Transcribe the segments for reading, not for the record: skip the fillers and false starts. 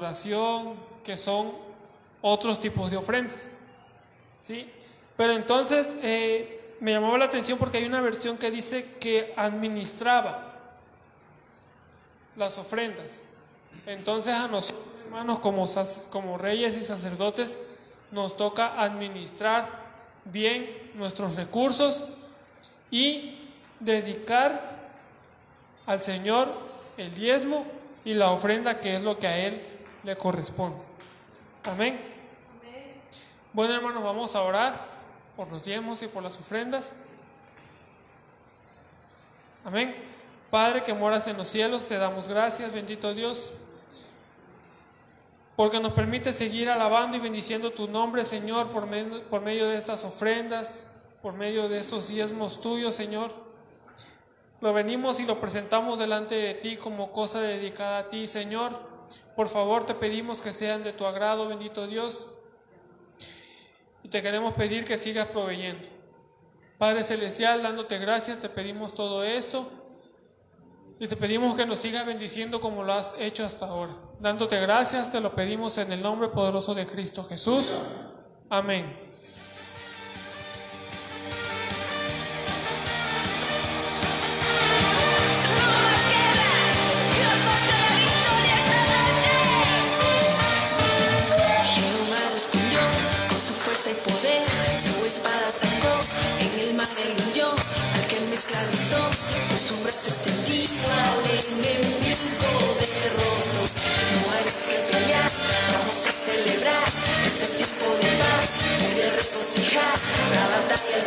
oración, que son otros tipos de ofrendas, ¿sí? Pero entonces me llamaba la atención porque hay una versión que dice que administraba las ofrendas. Entonces a nosotros, hermanos, como reyes y sacerdotes, nos toca administrar bien nuestros recursos y dedicar al Señor el diezmo y la ofrenda, que es lo que a Él le corresponde. Amén. Bueno, hermanos, vamos a orar por los diezmos y por las ofrendas. Amén. Padre que moras en los cielos, te damos gracias, bendito Dios, porque nos permite seguir alabando y bendiciendo tu nombre, Señor, por medio de estas ofrendas, por medio de estos diezmos tuyos, Señor. Lo venimos y lo presentamos delante de ti como cosa dedicada a ti, Señor. Por favor, te pedimos que sean de tu agrado, bendito Dios, y te queremos pedir que sigas proveyendo. Padre Celestial, dándote gracias, te pedimos todo esto y te pedimos que nos sigas bendiciendo como lo has hecho hasta ahora. Dándote gracias, te lo pedimos en el nombre poderoso de Cristo Jesús. Amén.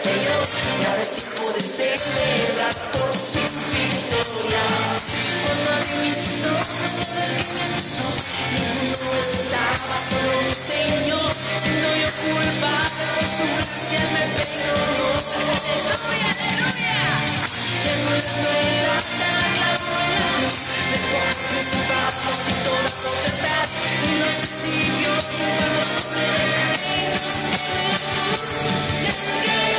Y ahora es tiempo de celebrar por sin victoria. Cuando abrí mis ojos, todo el que me acusó, ninguno estaba, solo mi Señor. Siendo yo culpable, por su gracia me perdonó. Aleluya, aleluya. Y anulando el acta, clavó en la cruz, despojó principados y toda potestad, y nos recibió triunfando sobre reinos en la cruz. Y el que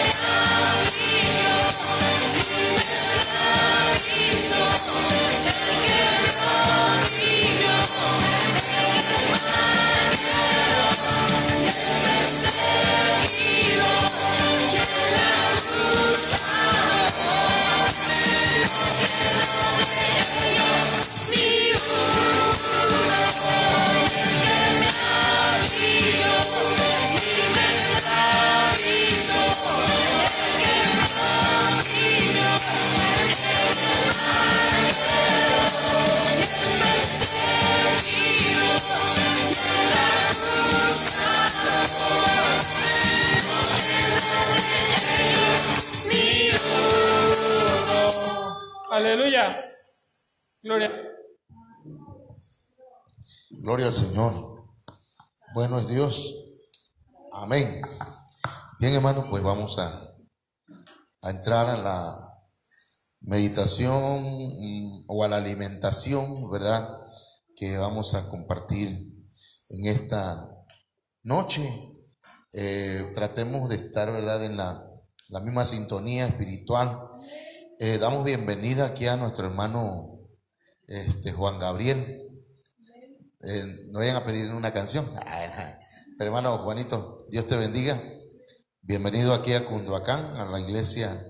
Aleluya. Gloria. Gloria al Señor. Bueno es Dios. Amén. Bien, hermano, pues vamos a entrar a la meditación o a la alimentación, ¿verdad?, que vamos a compartir en esta noche. Tratemos de estar, ¿verdad?, en la misma sintonía espiritual. Damos bienvenida aquí a nuestro hermano Juan Gabriel. No vayan a pedir una canción. Pero hermano Juanito, Dios te bendiga. Bienvenido aquí a Cunduacán, a la iglesia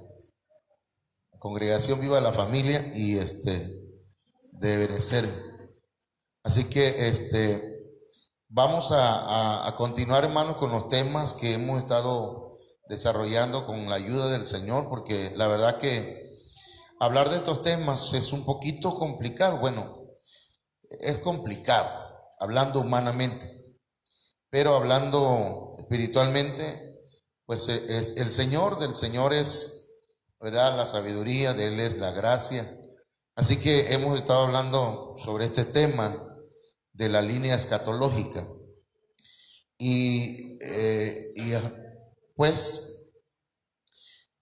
Congregación Viva la Familia y de Berecer. Así que vamos a continuar, hermanos, con los temas que hemos estado desarrollando con la ayuda del Señor, porque la verdad que hablar de estos temas es un poquito complicado. Bueno, es complicado hablando humanamente, pero hablando espiritualmente, pues es el Señor, del Señor es, ¿verdad?, la sabiduría, de Él es la gracia. Así que hemos estado hablando sobre este tema de la línea escatológica y pues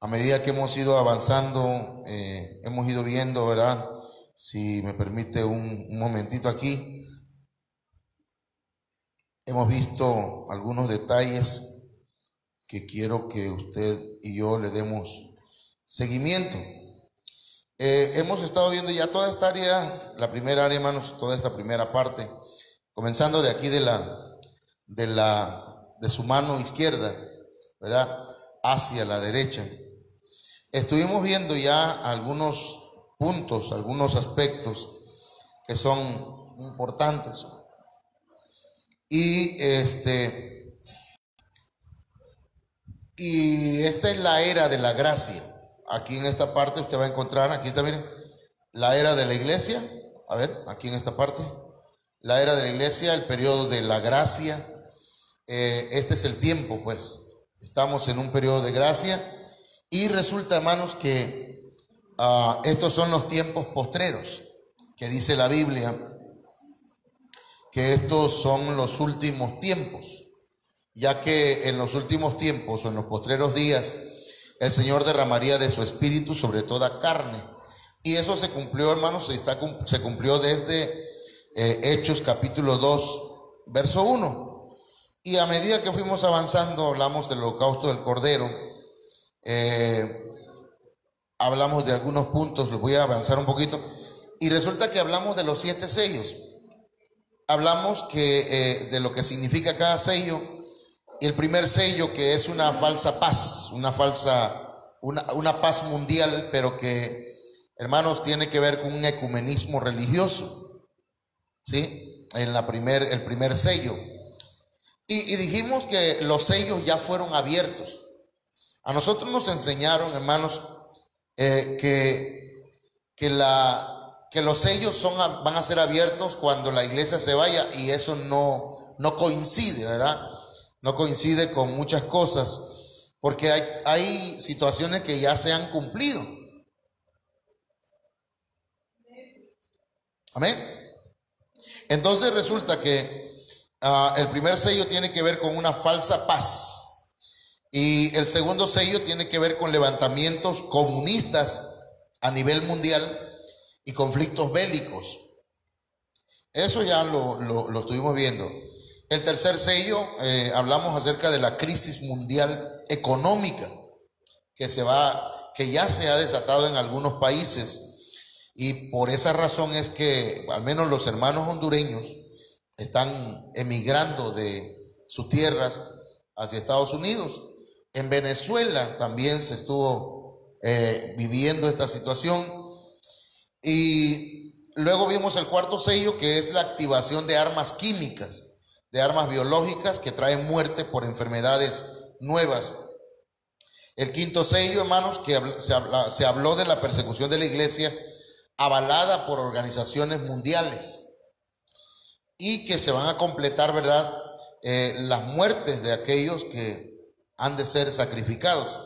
a medida que hemos ido avanzando, hemos ido viendo, ¿verdad? Si me permite un momentito aquí, hemos visto algunos detalles que quiero que usted y yo le demos seguimiento. Hemos estado viendo ya toda esta área, la primera área, hermanos, toda esta primera parte comenzando de aquí de su mano izquierda, ¿verdad?, hacia la derecha. Estuvimos viendo ya algunos puntos, algunos aspectos que son importantes. Y esta es la era de la gracia. Aquí en esta parte usted va a encontrar, aquí está, miren, la era de la iglesia. A ver, aquí en esta parte, la era de la iglesia, el periodo de la gracia. Este es el tiempo, pues. Estamos en un periodo de gracia. Y resulta, hermanos, que estos son los tiempos postreros, que dice la Biblia, que estos son los últimos tiempos, ya que en los últimos tiempos o en los postreros días el Señor derramaría de su espíritu sobre toda carne. Y eso se cumplió, hermanos, se cumplió desde Hechos capítulo 2, verso 1. Y a medida que fuimos avanzando, hablamos del holocausto del Cordero, hablamos de algunos puntos, les voy a avanzar un poquito, y resulta que hablamos de los 7 sellos. Hablamos de lo que significa cada sello. Y el primer sello, que es una falsa paz, una paz mundial, pero que, hermanos, tiene que ver con un ecumenismo religioso, ¿sí? El primer sello. Y dijimos que los sellos ya fueron abiertos. A nosotros nos enseñaron, hermanos, que los sellos van a ser abiertos cuando la iglesia se vaya, y eso no coincide, ¿verdad? No coincide con muchas cosas, porque hay situaciones que ya se han cumplido. Amén. Entonces resulta que el primer sello tiene que ver con una falsa paz, y el segundo sello tiene que ver con levantamientos comunistas a nivel mundial y conflictos bélicos. Eso ya lo estuvimos viendo. El tercer sello, hablamos acerca de la crisis mundial económica que ya se ha desatado en algunos países, y por esa razón es que al menos los hermanos hondureños están emigrando de sus tierras hacia Estados Unidos. En Venezuela también se estuvo viviendo esta situación. Y luego vimos el cuarto sello, que es la activación de armas químicas, de armas biológicas que traen muerte por enfermedades nuevas. El quinto sello, hermanos, que se habló de la persecución de la iglesia avalada por organizaciones mundiales, y que se van a completar, ¿verdad?, las muertes de aquellos que han de ser sacrificados.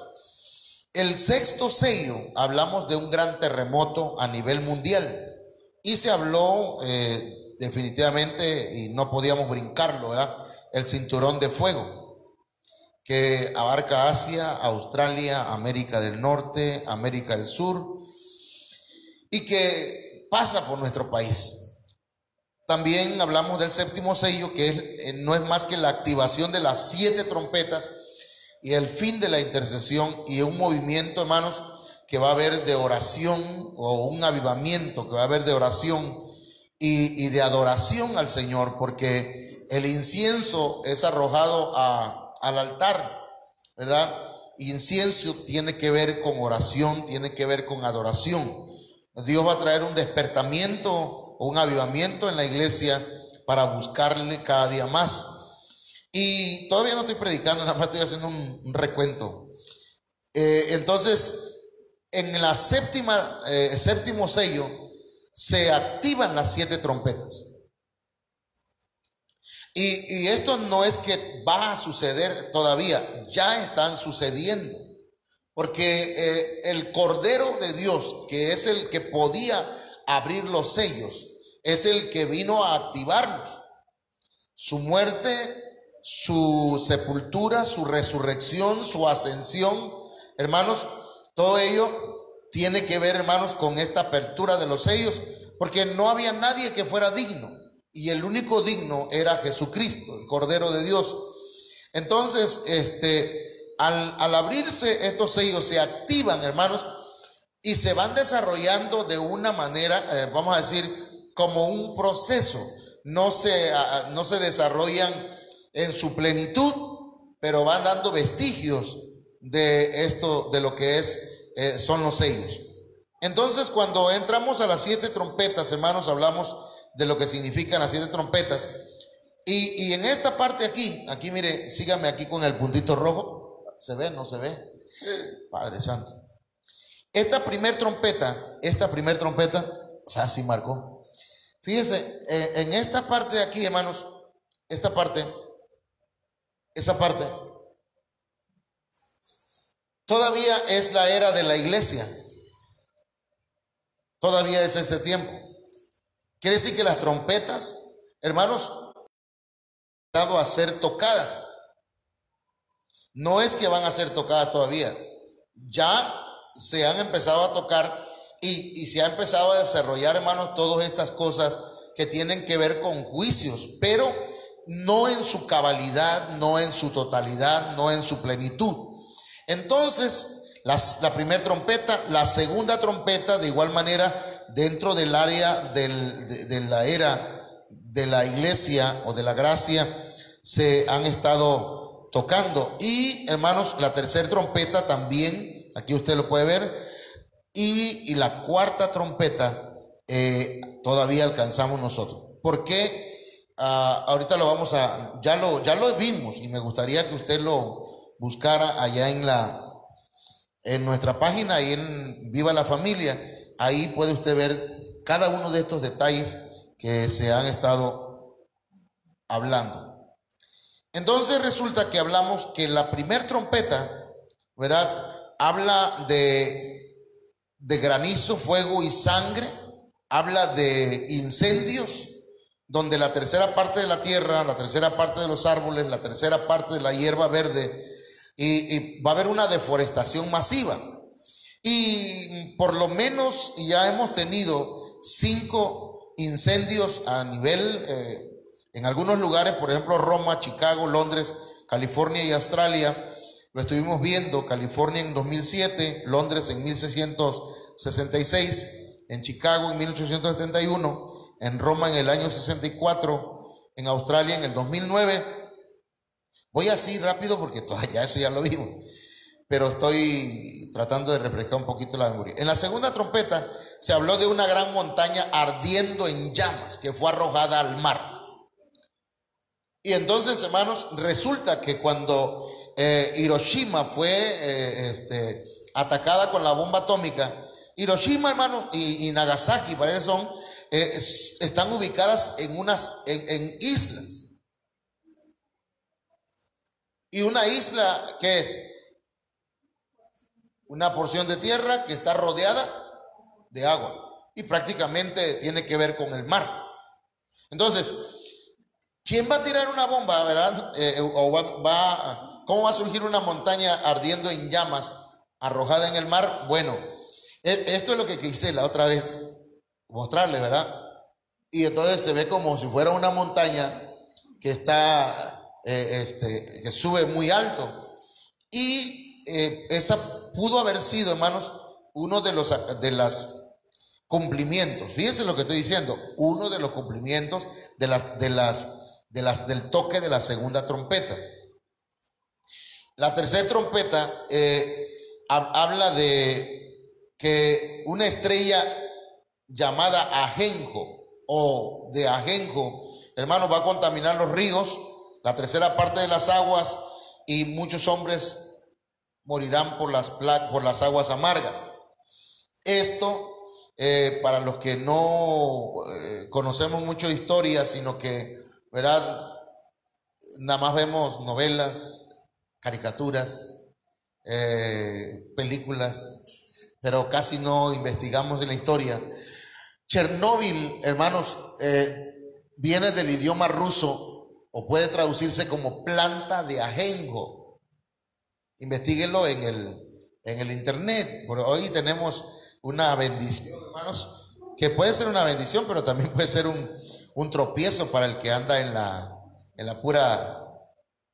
El sexto sello, hablamos de un gran terremoto a nivel mundial, y se habló definitivamente, y no podíamos brincarlo, ¿verdad?, el cinturón de fuego, que abarca Asia, Australia, América del Norte, América del Sur, y que pasa por nuestro país. También hablamos del séptimo sello, que no es más que la activación de las 7 trompetas y el fin de la intercesión, y un movimiento, hermanos, que va a haber de oración, o un avivamiento que va a haber de oración y de adoración al Señor, porque el incienso es arrojado al altar, ¿verdad? Incienso tiene que ver con oración, tiene que ver con adoración. Dios va a traer un despertamiento o un avivamiento en la iglesia para buscarle cada día más. Y todavía no estoy predicando, nada más estoy haciendo un recuento. Entonces, en la séptimo sello se activan las 7 trompetas. Y esto no es que va a suceder todavía, ya están sucediendo. Porque el Cordero de Dios, que es el que podía abrir los sellos, es el que vino a activarlos. Su muerte, su sepultura, su resurrección, su ascensión, hermanos, todo ello tiene que ver, hermanos, con esta apertura de los sellos, porque no había nadie que fuera digno, y el único digno era Jesucristo, el Cordero de Dios. Entonces, al abrirse estos sellos, se activan, hermanos, y se van desarrollando de una manera, vamos a decir, como un proceso. no se desarrollan en su plenitud, pero van dando vestigios de esto, de lo que son los sellos. Entonces, cuando entramos a las 7 trompetas, hermanos, hablamos de lo que significan las 7 trompetas. Y en esta parte aquí mire, sígame aquí con el puntito rojo. ¿Se ve? ¿No se ve? Padre Santo. Esta primer trompeta, o sea, sí marcó. Fíjese, en esta parte de aquí, hermanos, esa parte, todavía es la era de la iglesia. Todavía es este tiempo. Quiere decir que las trompetas, hermanos, han dado a ser tocadas. No es que van a ser tocadas todavía. Ya se han empezado a tocar y se ha empezado a desarrollar, hermanos, todas estas cosas que tienen que ver con juicios, pero no en su cabalidad, no en su totalidad, no en su plenitud. Entonces, la primera trompeta, la segunda trompeta, de igual manera, dentro del área de la era de la iglesia o de la gracia, se han estado tocando. Y, hermanos, la tercera trompeta también, aquí usted lo puede ver, y la cuarta trompeta todavía alcanzamos nosotros. ¿Por qué? Ahorita lo vamos ya lo vimos, y me gustaría que usted lo buscara allá en nuestra página, ahí en Viva la Familia. Ahí puede usted ver cada uno de estos detalles que se han estado hablando. Entonces resulta que hablamos que la primer trompeta, ¿verdad?, habla de granizo, fuego y sangre. Habla de incendios, donde la tercera parte de la tierra, la tercera parte de los árboles, la tercera parte de la hierba verde, y va a haber una deforestación masiva. Y por lo menos ya hemos tenido 5 incendios a nivel, en algunos lugares, por ejemplo Roma, Chicago, Londres, California y Australia. Lo estuvimos viendo, California en 2007, Londres en 1666, en Chicago en 1871, en Roma en el año 64, en Australia en el 2009. Voy así rápido porque todavía eso ya lo vimos, pero estoy tratando de refrescar un poquito la memoria. En la segunda trompeta se habló de una gran montaña ardiendo en llamas que fue arrojada al mar. Y entonces, hermanos, resulta que cuando Hiroshima fue atacada con la bomba atómica, Hiroshima, hermanos, y Nagasaki, parece son, están ubicadas en islas. Y una isla, ¿qué es? Una porción de tierra que está rodeada de agua y prácticamente tiene que ver con el mar. Entonces, ¿quién va a tirar una bomba, verdad? ¿Cómo va a surgir una montaña ardiendo en llamas arrojada en el mar? Bueno, esto es lo que quise la otra vez mostrarles, ¿verdad? Y entonces se ve como si fuera una montaña que está, que sube muy alto. Y esa pudo haber sido, hermanos, uno de los cumplimientos. Fíjense lo que estoy diciendo, uno de los cumplimientos del toque de la segunda trompeta. La tercera trompeta habla de que una estrella llamada ajenjo o de ajenjo, hermanos, va a contaminar los ríos, la tercera parte de las aguas, y muchos hombres morirán por las aguas amargas. Esto, para los que no conocemos mucho de historia, sino que, ¿verdad?, nada más vemos novelas, caricaturas, películas, pero casi no investigamos en la historia. Chernóbil, hermanos, viene del idioma ruso o puede traducirse como planta de ajenjo. Investíguenlo en el internet. Por hoy tenemos una bendición, hermanos, que puede ser una bendición, pero también puede ser un tropiezo para el que anda en la pura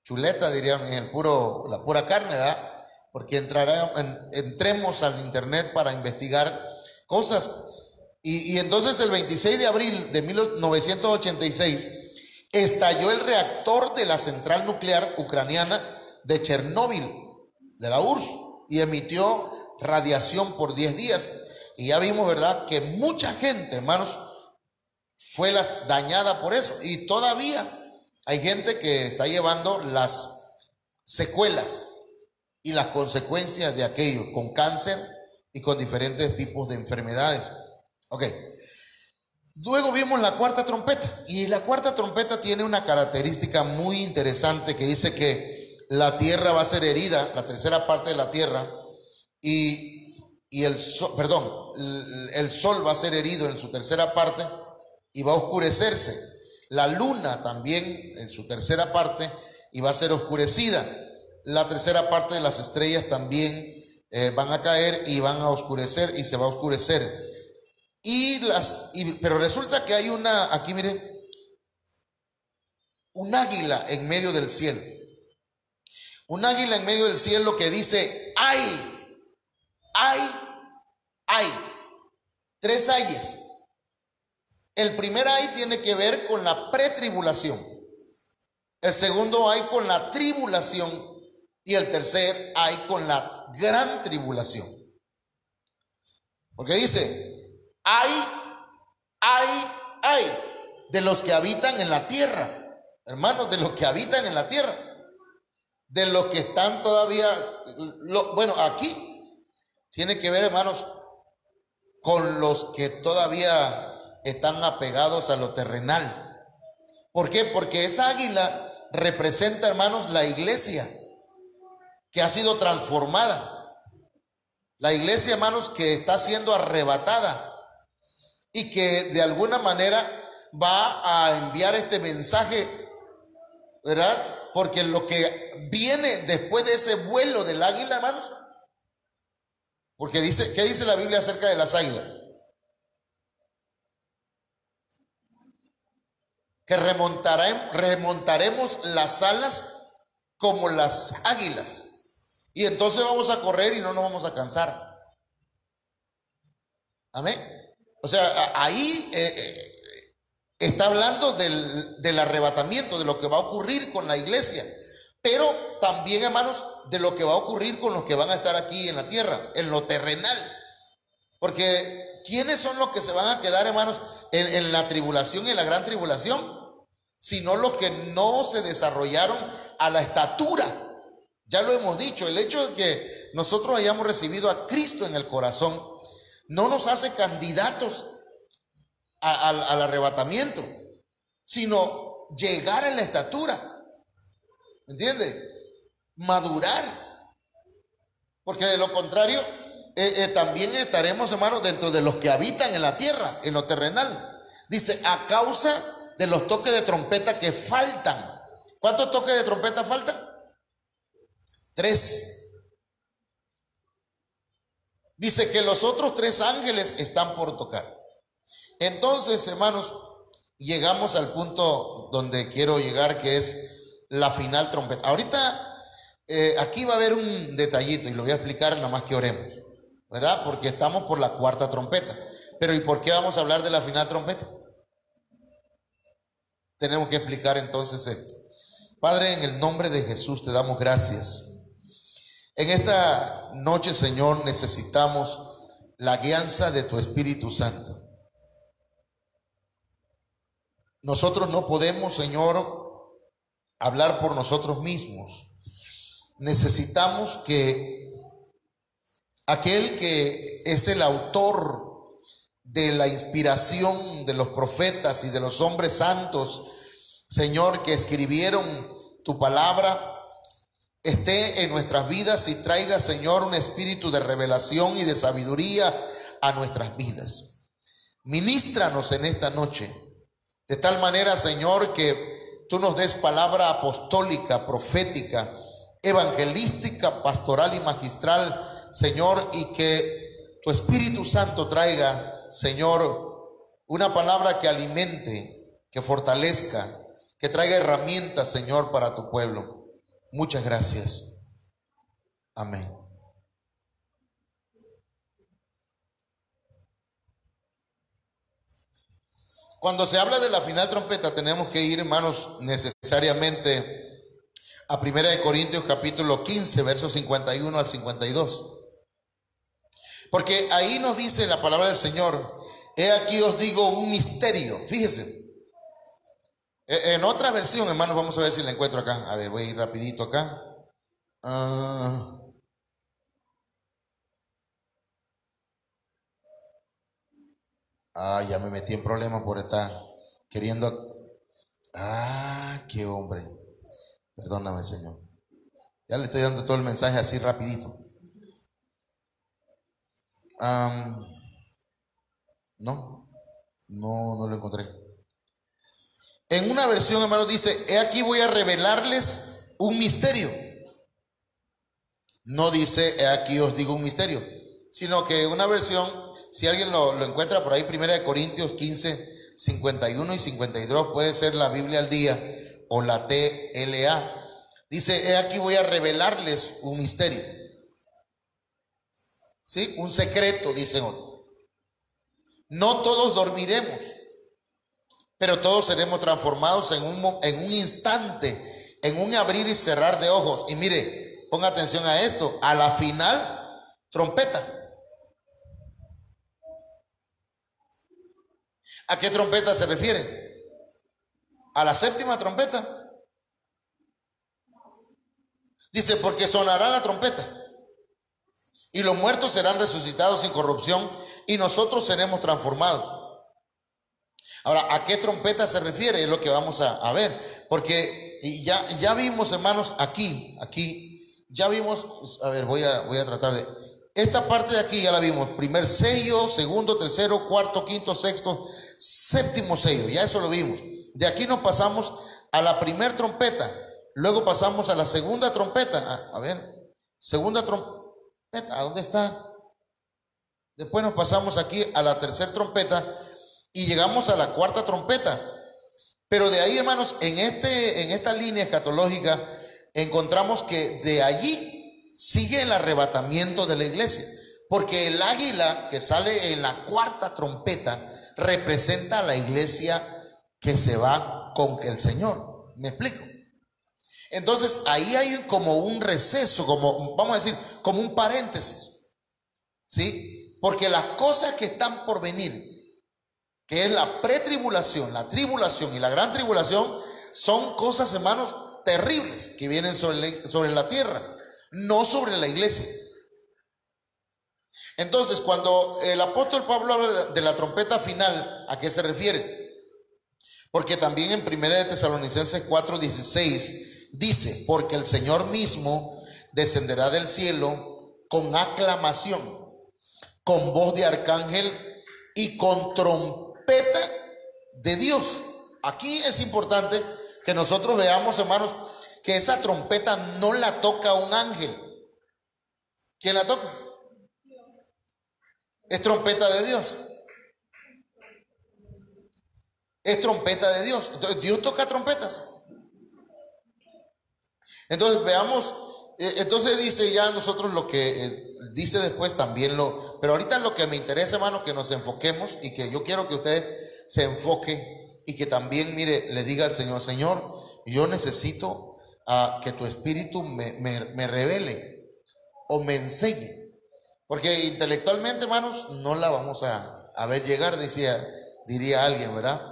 chuleta, dirían, en la pura carne, ¿verdad? Porque entremos al internet para investigar cosas. Y entonces el 26 de abril de 1986 estalló el reactor de la central nuclear ucraniana de Chernóbil, de la URSS, y emitió radiación por 10 días. Y ya vimos, ¿verdad?, que mucha gente, hermanos, fue dañada por eso. Y todavía hay gente que está llevando las secuelas y las consecuencias de aquello, con cáncer y con diferentes tipos de enfermedades. Ok. Luego vimos la cuarta trompeta. Y la cuarta trompeta tiene una característica muy interesante que dice que la tierra va a ser herida, la tercera parte de la tierra, y el sol va a ser herido en su tercera parte y va a oscurecerse. La luna también en su tercera parte y va a ser oscurecida. La tercera parte de las estrellas también van a caer y van a oscurecer y se va a oscurecer. Pero resulta que hay aquí miren, un águila en medio del cielo. Un águila en medio del cielo que dice: ¡ay! ¡ay! 3 ayes. El primer ay tiene que ver con la pretribulación. El segundo ay con la tribulación. Y el tercer ay con la gran tribulación. Porque dice: ay de los que habitan en la tierra. Hermanos, de los que habitan en la tierra. De los que están todavía, bueno, aquí tiene que ver, hermanos, con los que todavía están apegados a lo terrenal. ¿Por qué? Porque esa águila representa, hermanos, la iglesia que ha sido transformada. La iglesia, hermanos, que está siendo arrebatada y que de alguna manera va a enviar este mensaje, ¿verdad? Porque lo que viene después de ese vuelo del águila, hermanos, porque dice, ¿qué dice la Biblia acerca de las águilas? Que remontaremos las alas como las águilas. Y entonces vamos a correr y no nos vamos a cansar. Amén. O sea, ahí está hablando del arrebatamiento, de lo que va a ocurrir con la iglesia. Pero también, hermanos, de lo que va a ocurrir con los que van a estar aquí en la tierra, en lo terrenal. Porque ¿quiénes son los que se van a quedar, hermanos, en la tribulación, en la gran tribulación? Sino los que no se desarrollaron a la estatura. Ya lo hemos dicho, el hecho de que nosotros hayamos recibido a Cristo en el corazón no nos hace candidatos al arrebatamiento, sino llegar a la estatura. ¿Me entiende? Madurar. Porque de lo contrario, también estaremos, hermanos, dentro de los que habitan en la tierra, en lo terrenal. Dice, a causa de los toques de trompeta que faltan. ¿Cuántos toques de trompeta faltan? 3. Dice que los otros 3 ángeles están por tocar. Entonces, hermanos, llegamos al punto donde quiero llegar, que es la final trompeta. Ahorita aquí va a haber un detallito y lo voy a explicar nada más que oremos, ¿verdad? Porque estamos por la cuarta trompeta. Pero ¿y por qué vamos a hablar de la final trompeta? Tenemos que explicar entonces esto. Padre, en el nombre de Jesús te damos gracias. En esta noche, Señor, necesitamos la guianza de tu Espíritu Santo. Nosotros no podemos, Señor, hablar por nosotros mismos. Necesitamos que aquel que es el autor de la inspiración de los profetas y de los hombres santos, Señor, que escribieron tu palabra, esté en nuestras vidas y traiga, Señor, un espíritu de revelación y de sabiduría a nuestras vidas. Ministranos en esta noche, de tal manera, Señor, que tú nos des palabra apostólica, profética, evangelística, pastoral y magistral, Señor, y que tu Espíritu Santo traiga, Señor, una palabra que alimente, que fortalezca, que traiga herramientas, Señor, para tu pueblo. Muchas gracias. Amén. Cuando se habla de la final trompeta, tenemos que ir, hermanos, necesariamente a 1 de Corintios capítulo 15, versos 51 al 52. Porque ahí nos dice la palabra del Señor: he aquí os digo un misterio. Fíjese. En otra versión, hermanos, vamos a ver si la encuentro acá. A ver, voy a ir rapidito acá. Ya me metí en problemas por estar queriendo. Qué hombre. Perdóname, Señor. Ya le estoy dando todo el mensaje así rapidito. No lo encontré. En una versión, hermano, dice: he aquí voy a revelarles un misterio. No dice: he aquí os digo un misterio, sino que una versión, si alguien lo encuentra por ahí, 1 de Corintios 15, 51 y 52, puede ser la Biblia al día o la TLA. Dice: he aquí voy a revelarles un misterio. ¿Sí? Un secreto, dicen otros. No todos dormiremos, pero todos seremos transformados en un instante, en un abrir y cerrar de ojos. Y mire, ponga atención a esto: a la final trompeta. ¿A qué trompeta se refiere? A la séptima trompeta. Dice: porque sonará la trompeta y los muertos serán resucitados sin corrupción y nosotros seremos transformados. Ahora, ¿a qué trompeta se refiere? Es lo que vamos a ver, porque ya vimos, hermanos, aquí ya vimos. A ver, voy a tratar de, esta parte de aquí ya la vimos: primer sello, segundo, tercero, cuarto, quinto, sexto, séptimo sello, ya eso lo vimos. De aquí nos pasamos a la primer trompeta, luego pasamos a la segunda trompeta. A ver, segunda trompeta, ¿a dónde está? Después nos pasamos aquí a la tercera trompeta y llegamos a la cuarta trompeta. Pero de ahí, hermanos, en esta línea escatológica encontramos que de allí sigue el arrebatamiento de la iglesia, porque el águila que sale en la cuarta trompeta representa a la iglesia que se va con el Señor. ¿Me explico? Entonces ahí hay como un receso, como, vamos a decir, como un paréntesis, ¿sí? Porque las cosas que están por venir, que es la pretribulación, la tribulación y la gran tribulación, son cosas, hermanos, terribles que vienen sobre la tierra, no sobre la iglesia. Entonces, cuando el apóstol Pablo habla de la trompeta final, ¿a qué se refiere? Porque también en 1 de Tesalonicenses 4:16 dice: porque el Señor mismo descenderá del cielo con aclamación, con voz de arcángel y con trompeta de Dios. Aquí es importante que nosotros veamos, hermanos, que esa trompeta no la toca un ángel. ¿Quién la toca? Es trompeta de Dios. Es trompeta de Dios. Entonces, Dios toca trompetas. Entonces veamos, entonces dice ya nosotros lo que dice después también pero ahorita lo que me interesa, hermano, que nos enfoquemos y que yo quiero que usted se enfoque y que también, mire, le diga al Señor: Señor, yo necesito que tu espíritu me revele o me enseñe, porque intelectualmente, hermanos, no la vamos a ver llegar, diría alguien, ¿verdad?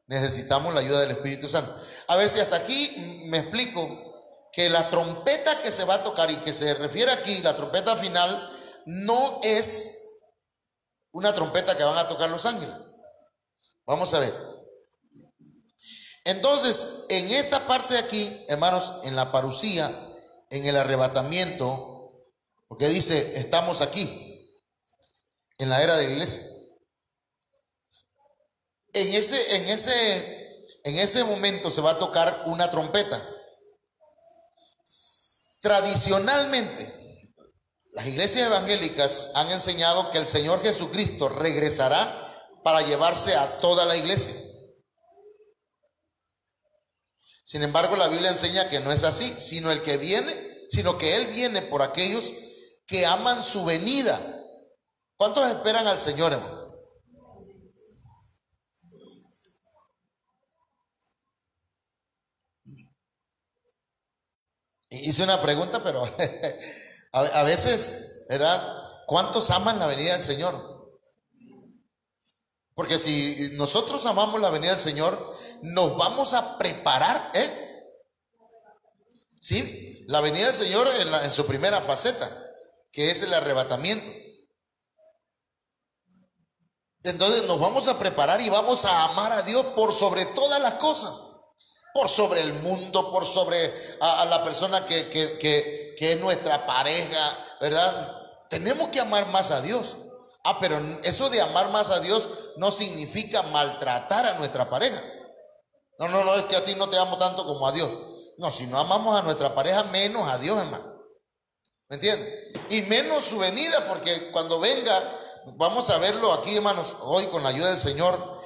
Necesitamos la ayuda del Espíritu Santo. A ver si hasta aquí me explico. Que la trompeta que se va a tocar y que se refiere aquí, la trompeta final, no es una trompeta que van a tocar los ángeles. Vamos a ver. Entonces, en esta parte de aquí, hermanos, en la parusía, en el arrebatamiento, porque dice: estamos aquí, en la era de la iglesia. En ese momento se va a tocar una trompeta. Tradicionalmente, las iglesias evangélicas han enseñado que el Señor Jesucristo regresará para llevarse a toda la iglesia. Sin embargo, la Biblia enseña que no es así, sino que Él viene por aquellos que aman su venida. ¿Cuántos esperan al Señor, hermano? Hice una pregunta, pero a veces, ¿verdad? ¿Cuántos aman la venida del Señor? Porque si nosotros amamos la venida del Señor, nos vamos a preparar, ¿sí? La venida del Señor en su primera faceta, que es el arrebatamiento. Entonces nos vamos a preparar y vamos a amar a Dios por sobre todas las cosas. Por sobre el mundo, por sobre a la persona que es nuestra pareja, ¿verdad? Tenemos que amar más a Dios. Pero eso de amar más a Dios no significa maltratar a nuestra pareja. No, es que a ti no te amo tanto como a Dios. No, si no amamos a nuestra pareja, menos a Dios, hermano. ¿Me entiendes? Y menos su venida, porque cuando venga, vamos a verlo aquí, hermanos, hoy con la ayuda del Señor,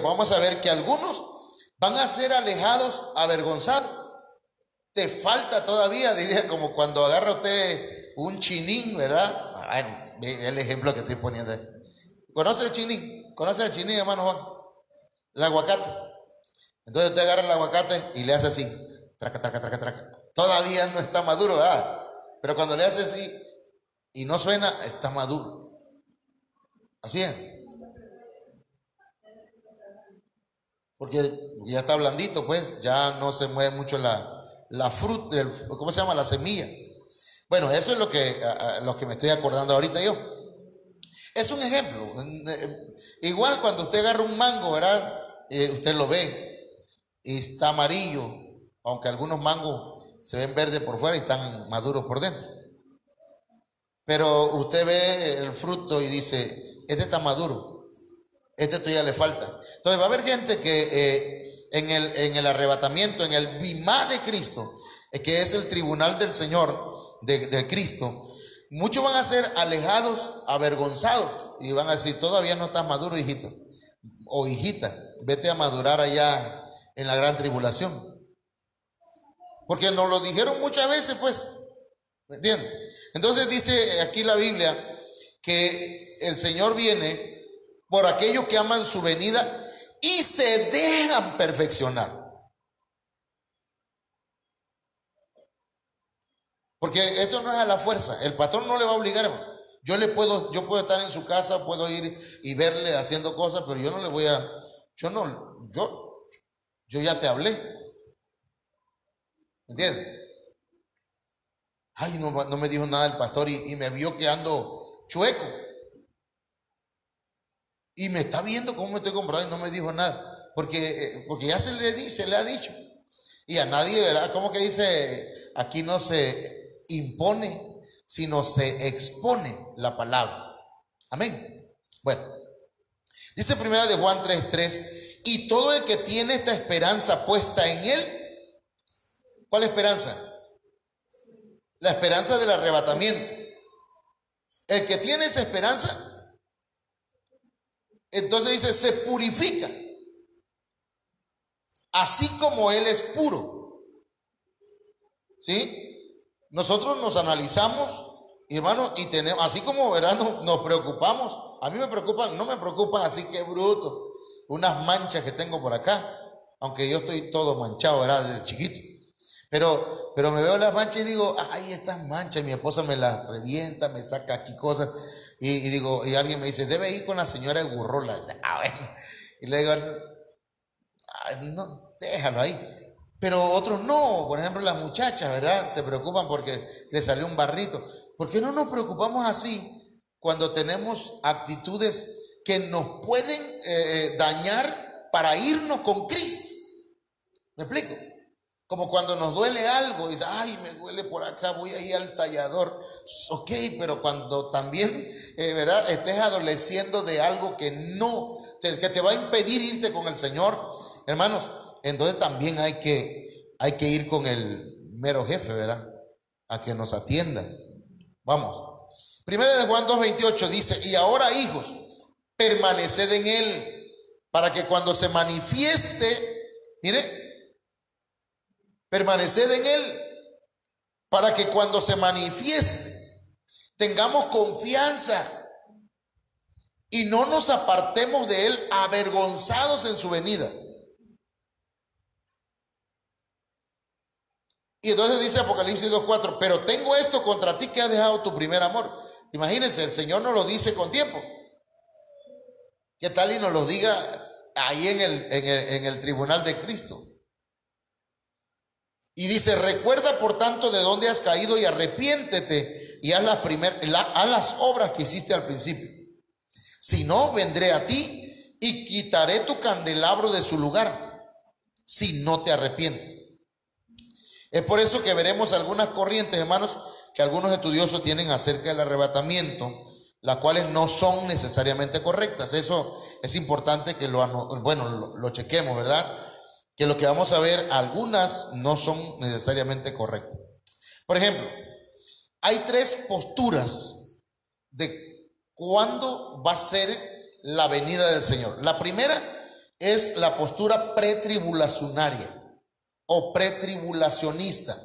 vamos a ver que algunos van a ser alejados, avergonzados. Te falta todavía, diría, como cuando agarra usted un chinín, ¿verdad? Bueno, el ejemplo que estoy poniendo ahí. ¿Conoce el chinín? ¿Conoce el chinín, hermano Juan? El aguacate. Entonces usted agarra el aguacate y le hace así, traca, traca, traca, traca. Todavía no está maduro, ¿verdad? Pero cuando le hace así y no suena, está maduro. Así es. Porque ya está blandito, pues, ya no se mueve mucho la fruta, ¿cómo se llama? La semilla. Bueno, eso es lo que me estoy acordando ahorita yo. Es un ejemplo. Igual cuando usted agarra un mango, ¿verdad? Usted lo ve y está amarillo, aunque algunos mangos se ven verdes por fuera y están maduros por dentro. Pero usted ve el fruto y dice, este está maduro. Este todavía le falta. Entonces va a haber gente que en el arrebatamiento, en el bimá de Cristo, que es el tribunal del Señor, de Cristo, muchos van a ser alejados, avergonzados, y van a decir, todavía no estás maduro, hijito, o hijita, vete a madurar allá en la gran tribulación. Porque nos lo dijeron muchas veces, pues, ¿me entiendes? Entonces dice aquí la Biblia que el Señor viene por aquellos que aman su venida y se dejan perfeccionar. Porque esto no es a la fuerza. El patrón no le va a obligar, hermano. Yo puedo estar en su casa, puedo ir y verle haciendo cosas, pero yo no le voy a, yo ya te hablé. ¿Entiendes? Ay, no me dijo nada el pastor y me vio que ando chueco. Y me está viendo cómo me estoy comprando y no me dijo nada. Porque ya se le ha dicho. Y a nadie, ¿verdad? ¿Cómo que dice? Aquí no se impone, sino se expone la palabra. Amén. Bueno, dice primera de Juan 3:3, y todo el que tiene esta esperanza puesta en él, ¿cuál esperanza? La esperanza del arrebatamiento. El que tiene esa esperanza, entonces dice, se purifica, así como él es puro. ¿Sí? Nosotros nos analizamos, hermano, y tenemos, así como, ¿verdad? Nos preocupamos. A mí me preocupan, no me preocupan así que bruto, unas manchas que tengo por acá, aunque yo estoy todo manchado, ¿verdad? Desde chiquito. Pero me veo las manchas y digo, ay, estas manchas, y mi esposa me las revienta, me saca aquí cosas. Y digo, y alguien me dice, debe ir con la señora de Gurrola. Bueno. Y le digo, ay, no, déjalo ahí. Pero otros no, por ejemplo las muchachas, ¿verdad? Se preocupan porque le salió un barrito. ¿Por qué no nos preocupamos así cuando tenemos actitudes que nos pueden dañar para irnos con Cristo? ¿Me explico? Como cuando nos duele algo, dice, ay, me duele por acá, voy a ir al tallador. Ok, pero cuando también, ¿verdad? Estés adoleciendo de algo que que te va a impedir irte con el Señor, hermanos, entonces también hay que ir con el mero jefe, ¿verdad? A que nos atienda. Vamos. Primera de Juan 2:28 dice, y ahora, hijos, permaneced en él, para que cuando se manifieste, mire, permaneced en él, para que cuando se manifieste tengamos confianza y no nos apartemos de él avergonzados en su venida. Y entonces dice Apocalipsis 2:4, pero tengo esto contra ti que has dejado tu primer amor. Imagínense, el Señor nos lo dice con tiempo. ¿Qué tal y nos lo diga ahí en el tribunal de Cristo? Y dice, recuerda por tanto de dónde has caído y arrepiéntete y haz las obras que hiciste al principio. Si no, vendré a ti y quitaré tu candelabro de su lugar, si no te arrepientes. Es por eso que veremos algunas corrientes, hermanos, que algunos estudiosos tienen acerca del arrebatamiento, las cuales no son necesariamente correctas. Eso es importante que lo chequemos, ¿verdad? Que lo que vamos a ver, algunas no son necesariamente correctas. Por ejemplo, hay tres posturas de cuándo va a ser la venida del Señor. La primera es la postura pretribulacionaria o pretribulacionista.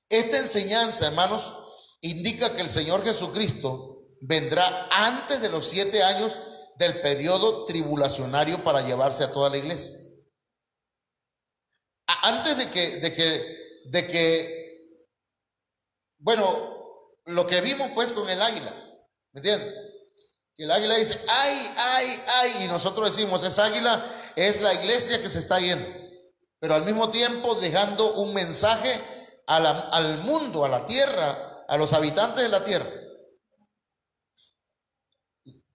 Esta enseñanza, hermanos, indica que el Señor Jesucristo vendrá antes de los 7 años del periodo tribulacionario para llevarse a toda la iglesia. Antes de que, bueno, lo que vimos pues con el águila, ¿me entiendes? El águila dice, ay, ay, ay, y nosotros decimos, esa águila es la iglesia que se está yendo, pero al mismo tiempo dejando un mensaje al mundo, a la tierra, a los habitantes de la tierra.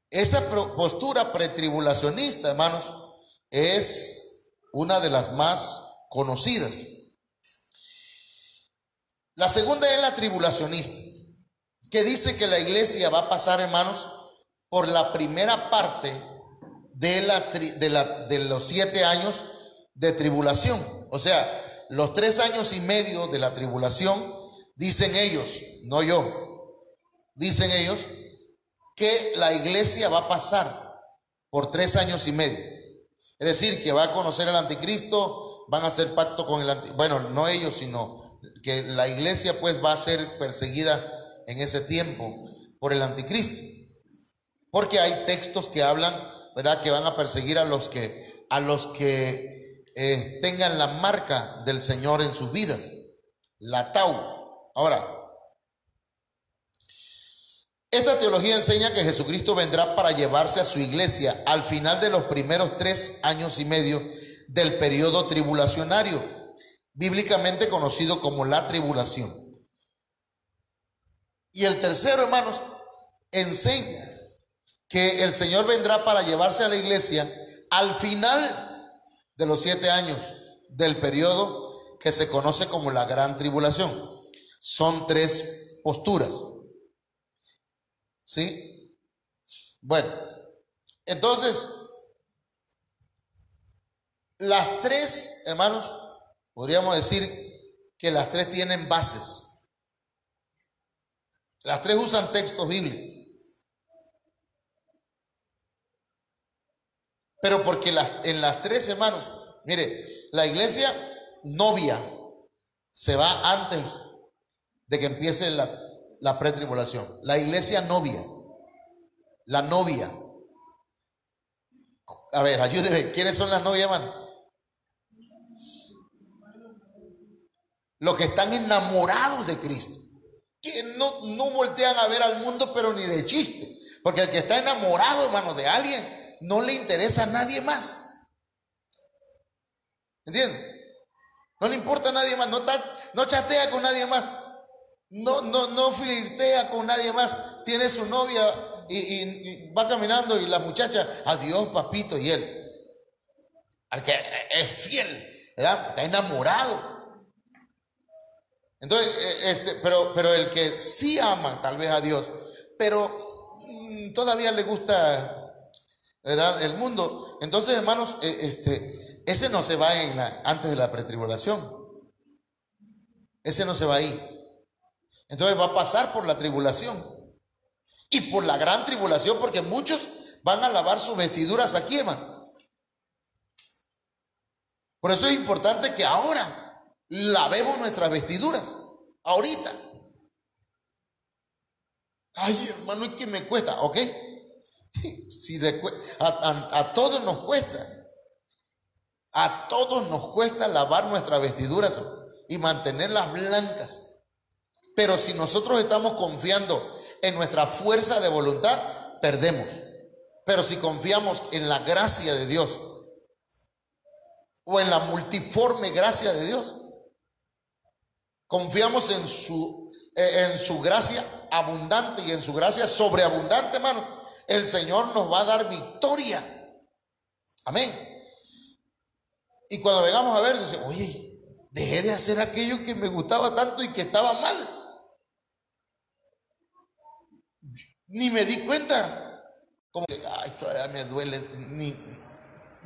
Esa postura pretribulacionista, hermanos, es una de las más conocidas. La segunda es la tribulacionista, que dice que la iglesia va a pasar, hermanos, por la primera parte de los 7 años de tribulación. O sea, los 3 años y medio de la tribulación, dicen ellos, no yo, dicen ellos que la iglesia va a pasar por 3 años y medio. Es decir, que va a conocer al anticristo, van a hacer pacto con el anticristo. Bueno, no ellos, sino que la iglesia pues va a ser perseguida en ese tiempo por el anticristo. Porque hay textos que hablan, ¿verdad?, que van a perseguir a los que tengan la marca del Señor en sus vidas, la tau. Ahora, esta teología enseña que Jesucristo vendrá para llevarse a su iglesia al final de los primeros 3 años y medio del periodo tribulacionario, bíblicamente conocido como la tribulación. Y el tercero, hermanos, enseña que el Señor vendrá para llevarse a la iglesia al final de los 7 años del periodo que se conoce como la gran tribulación. Son 3 posturas. ¿Sí? Bueno, entonces, las 3, hermanos, podríamos decir que las 3 tienen bases. Las 3 usan textos bíblicos. Pero porque en las 3, hermanos, mire, la iglesia novia se va antes de que empiece la pretribulación. La iglesia novia, la novia. A ver, ayúdeme, ¿quiénes son las novias, hermano? Los que están enamorados de Cristo, que no voltean a ver al mundo, pero ni de chiste. Porque el que está enamorado, hermano, de alguien, no le interesa a nadie más. ¿Entiendes? No le importa a nadie más, no chatea con nadie más, no flirtea con nadie más. Tiene su novia y va caminando y la muchacha, adiós papito, y él, al que es fiel, ¿verdad?, está enamorado. Entonces, pero el que sí ama tal vez a Dios, pero todavía le gusta, ¿verdad?, el mundo. Entonces, hermanos, ese no se va antes de la pretribulación. Ese no se va ahí. Entonces va a pasar por la tribulación y por la gran tribulación, porque muchos van a lavar sus vestiduras aquí, hermano. Por eso es importante que ahora lavemos nuestras vestiduras, ahorita. Ay, hermano, es que me cuesta, ¿ok? Si a todos nos cuesta. A todos nos cuesta lavar nuestras vestiduras y mantenerlas blancas. Pero si nosotros estamos confiando en nuestra fuerza de voluntad, perdemos. Pero si confiamos en la gracia de Dios o en la multiforme gracia de Dios, confiamos en su gracia abundante y en su gracia sobreabundante, hermano, el Señor nos va a dar victoria. Amén. Y cuando vengamos a ver, dice, oye, dejé de hacer aquello que me gustaba tanto y que estaba mal. Ni me di cuenta. Como que, ay, todavía me duele.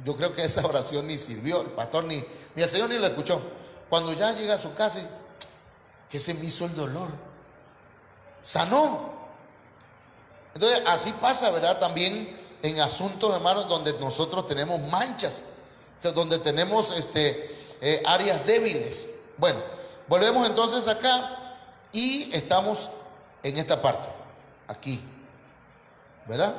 Yo creo que esa oración ni sirvió. El pastor ni el Señor ni la escuchó. Cuando ya llega a su casa, ¿qué se me hizo el dolor? Sanó. Entonces, así pasa, ¿verdad? También en asuntos, hermanos, donde nosotros tenemos manchas, donde tenemos áreas débiles. Bueno, volvemos entonces acá y estamos en esta parte, aquí, ¿verdad?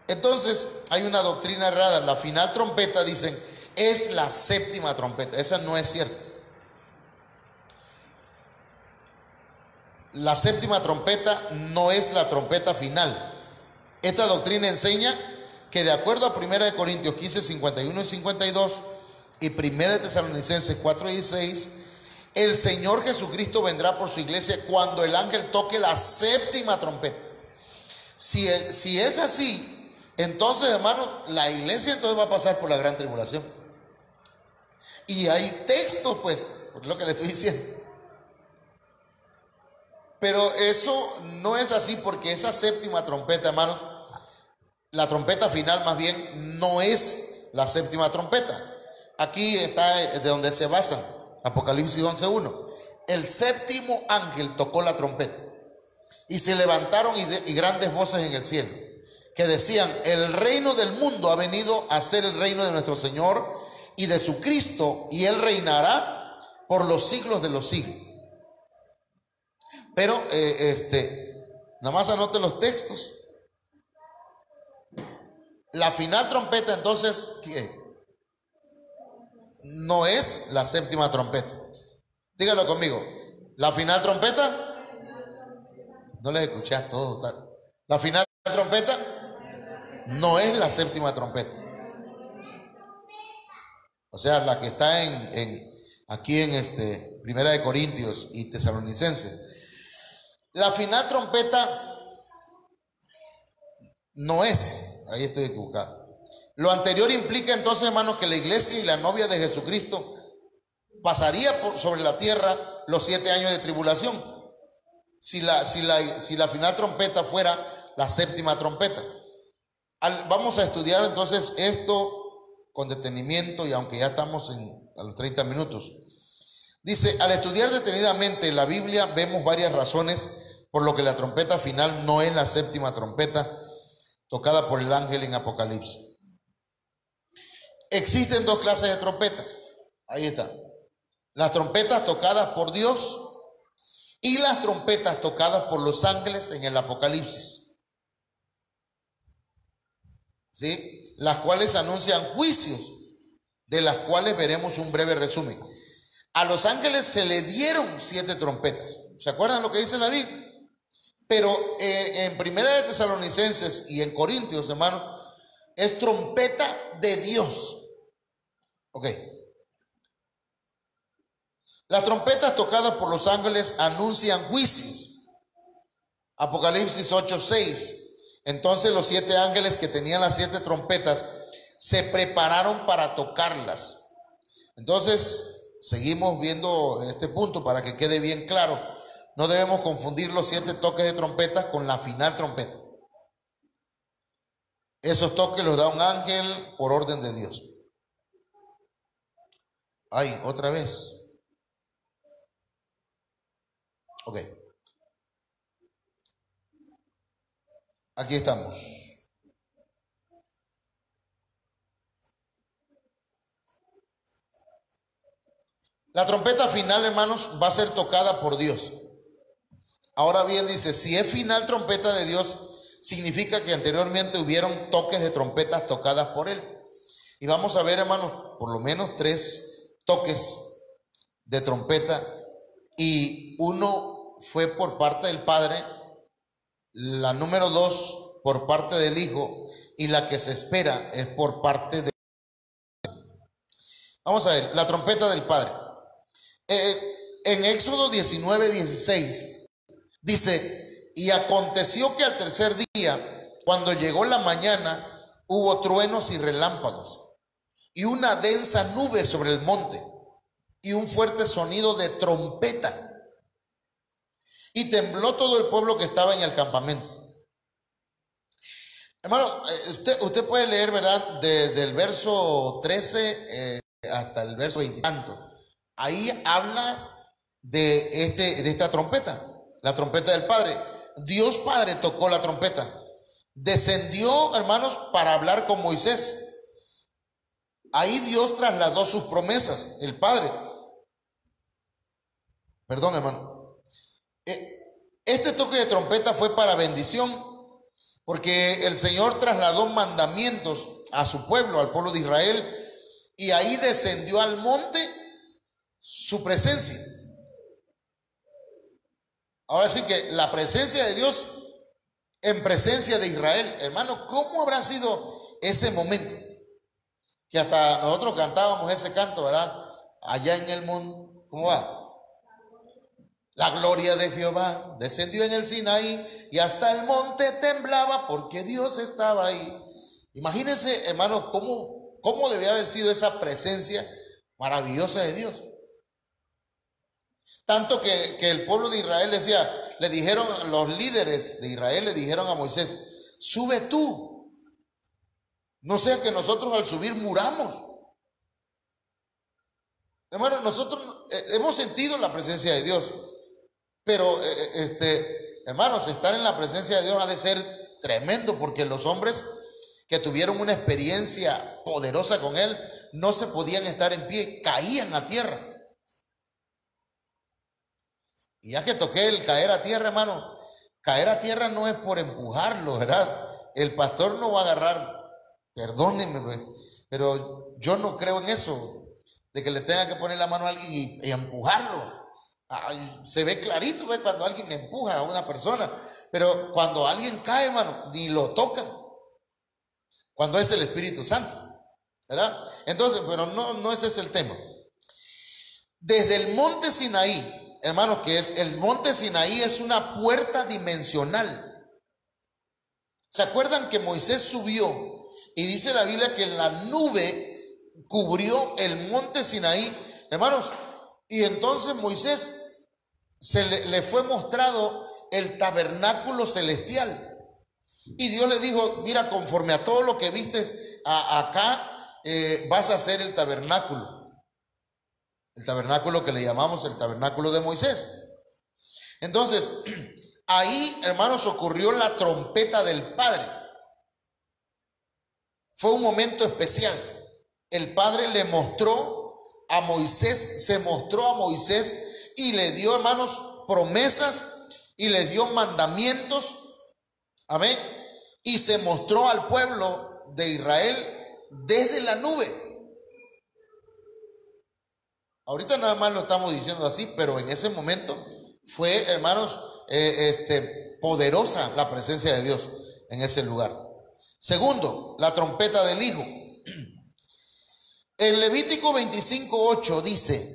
Entonces, hay una doctrina errada. La final trompeta, dicen, es la séptima trompeta. Esa no es cierta. La séptima trompeta no es la trompeta final. Esta doctrina enseña que de acuerdo a 1 Corintios 15, 51 y 52 y 1 Tesalonicenses 4, 16, el Señor Jesucristo vendrá por su iglesia cuando el ángel toque la séptima trompeta. Si es así, entonces, hermanos, la iglesia entonces va a pasar por la gran tribulación. Y hay textos, pues, por lo que le estoy diciendo. Pero eso no es así, porque esa séptima trompeta, hermanos, la trompeta final más bien no es la séptima trompeta. Aquí está de donde se basan, Apocalipsis 11:1. El séptimo ángel tocó la trompeta y se levantaron y grandes voces en el cielo que decían: el reino del mundo ha venido a ser el reino de nuestro Señor y de su Cristo, y Él reinará por los siglos de los siglos. Pero, nada más anote los textos. La final trompeta, entonces, ¿qué? No es la séptima trompeta. Dígalo conmigo. La final trompeta, no les escuché a todos. La final trompeta no es la séptima trompeta. O sea, la que está aquí en 1 Corintios y Tesalonicenses. La final trompeta no es, ahí estoy equivocado. Lo anterior implica entonces, hermanos, que la iglesia y la novia de Jesucristo pasaría sobre la tierra los 7 años de tribulación. Si la final trompeta fuera la séptima trompeta. Vamos a estudiar entonces esto con detenimiento, y aunque ya estamos a los 30 minutos. Dice, al estudiar detenidamente la Biblia vemos varias razones por lo que la trompeta final no es la séptima trompeta tocada por el ángel en Apocalipsis. Existen 2 clases de trompetas. Ahí está. Las trompetas tocadas por Dios y las trompetas tocadas por los ángeles en el Apocalipsis. ¿Sí? Las cuales anuncian juicios, de las cuales veremos un breve resumen. A los ángeles se le dieron 7 trompetas. ¿Se acuerdan lo que dice la Biblia? Pero en 1 Tesalonicenses y en Corintios, hermano, es trompeta de Dios. Ok. Las trompetas tocadas por los ángeles anuncian juicios. Apocalipsis 8:6. Entonces los 7 ángeles que tenían las 7 trompetas se prepararon para tocarlas. Entonces, seguimos viendo este punto para que quede bien claro. No debemos confundir los 7 toques de trompeta con la final trompeta. Esos toques los da un ángel por orden de Dios. Ay, otra vez. Ok. Aquí estamos. La trompeta final, hermanos, va a ser tocada por Dios. Ahora bien, dice, si es final trompeta de Dios, significa que anteriormente hubieron toques de trompetas tocadas por Él. Y vamos a ver, hermanos, por lo menos 3 toques de trompeta, y uno fue por parte del Padre, la número 2 por parte del Hijo, y la que se espera es por parte de... Vamos a ver, la trompeta del Padre. En Éxodo 19:16 dice: y aconteció que al tercer día, cuando llegó la mañana, hubo truenos y relámpagos, y una densa nube sobre el monte, y un fuerte sonido de trompeta, y tembló todo el pueblo que estaba en el campamento. Hermano, usted puede leer, ¿verdad? Del verso 13 hasta el verso 20 y tanto. Ahí habla de esta trompeta, la trompeta del Padre. Dios Padre tocó la trompeta, descendió, hermanos, para hablar con Moisés. Ahí Dios trasladó sus promesas, el Padre. Perdón, hermano. Este toque de trompeta fue para bendición, porque el Señor trasladó mandamientos a su pueblo, al pueblo de Israel, y ahí descendió al monte su presencia. Ahora sí que la presencia de Dios en presencia de Israel, hermano, ¿cómo habrá sido ese momento? Que hasta nosotros cantábamos ese canto, ¿verdad? Allá en el monte, ¿cómo va? La gloria de Jehová descendió en el Sinaí, y hasta el monte temblaba porque Dios estaba ahí. Imagínense, hermano, cómo debía haber sido esa presencia maravillosa de Dios. Tanto que el pueblo de Israel le dijeron, los líderes de Israel le dijeron a Moisés: sube tú, no sea que nosotros al subir muramos. Hermano, nosotros hemos sentido la presencia de Dios, pero hermanos, estar en la presencia de Dios ha de ser tremendo, porque los hombres que tuvieron una experiencia poderosa con Él no se podían estar en pie, caían a tierra. Y ya que toqué el caer a tierra, hermano, caer a tierra no es por empujarlo, ¿verdad? El pastor no va a agarrar, perdónenme, pues, pero yo no creo en eso, de que le tenga que poner la mano a alguien y empujarlo. Ay, se ve clarito, ¿ves? Cuando alguien empuja a una persona, pero cuando alguien cae, hermano, ni lo tocan, cuando es el Espíritu Santo, ¿verdad? Entonces, pero no ese es el tema. Desde el monte Sinaí, hermanos, que es el monte Sinaí, es una puerta dimensional. ¿Se acuerdan que Moisés subió y dice la Biblia que la nube cubrió el monte Sinaí, hermanos? Y entonces Moisés le fue mostrado el tabernáculo celestial, y Dios le dijo: mira, conforme a todo lo que viste acá, vas a hacer el tabernáculo que le llamamos el tabernáculo de Moisés. Entonces, ahí, hermanos, ocurrió la trompeta del Padre. Fue un momento especial. El Padre le mostró a Moisés, se mostró a Moisés y le dio, hermanos, promesas y le dio mandamientos. Amén. Y se mostró al pueblo de Israel desde la nube. Ahorita nada más lo estamos diciendo así, pero en ese momento fue, hermanos, poderosa la presencia de Dios en ese lugar. Segundo, la trompeta del Hijo. En Levítico 25:8 dice,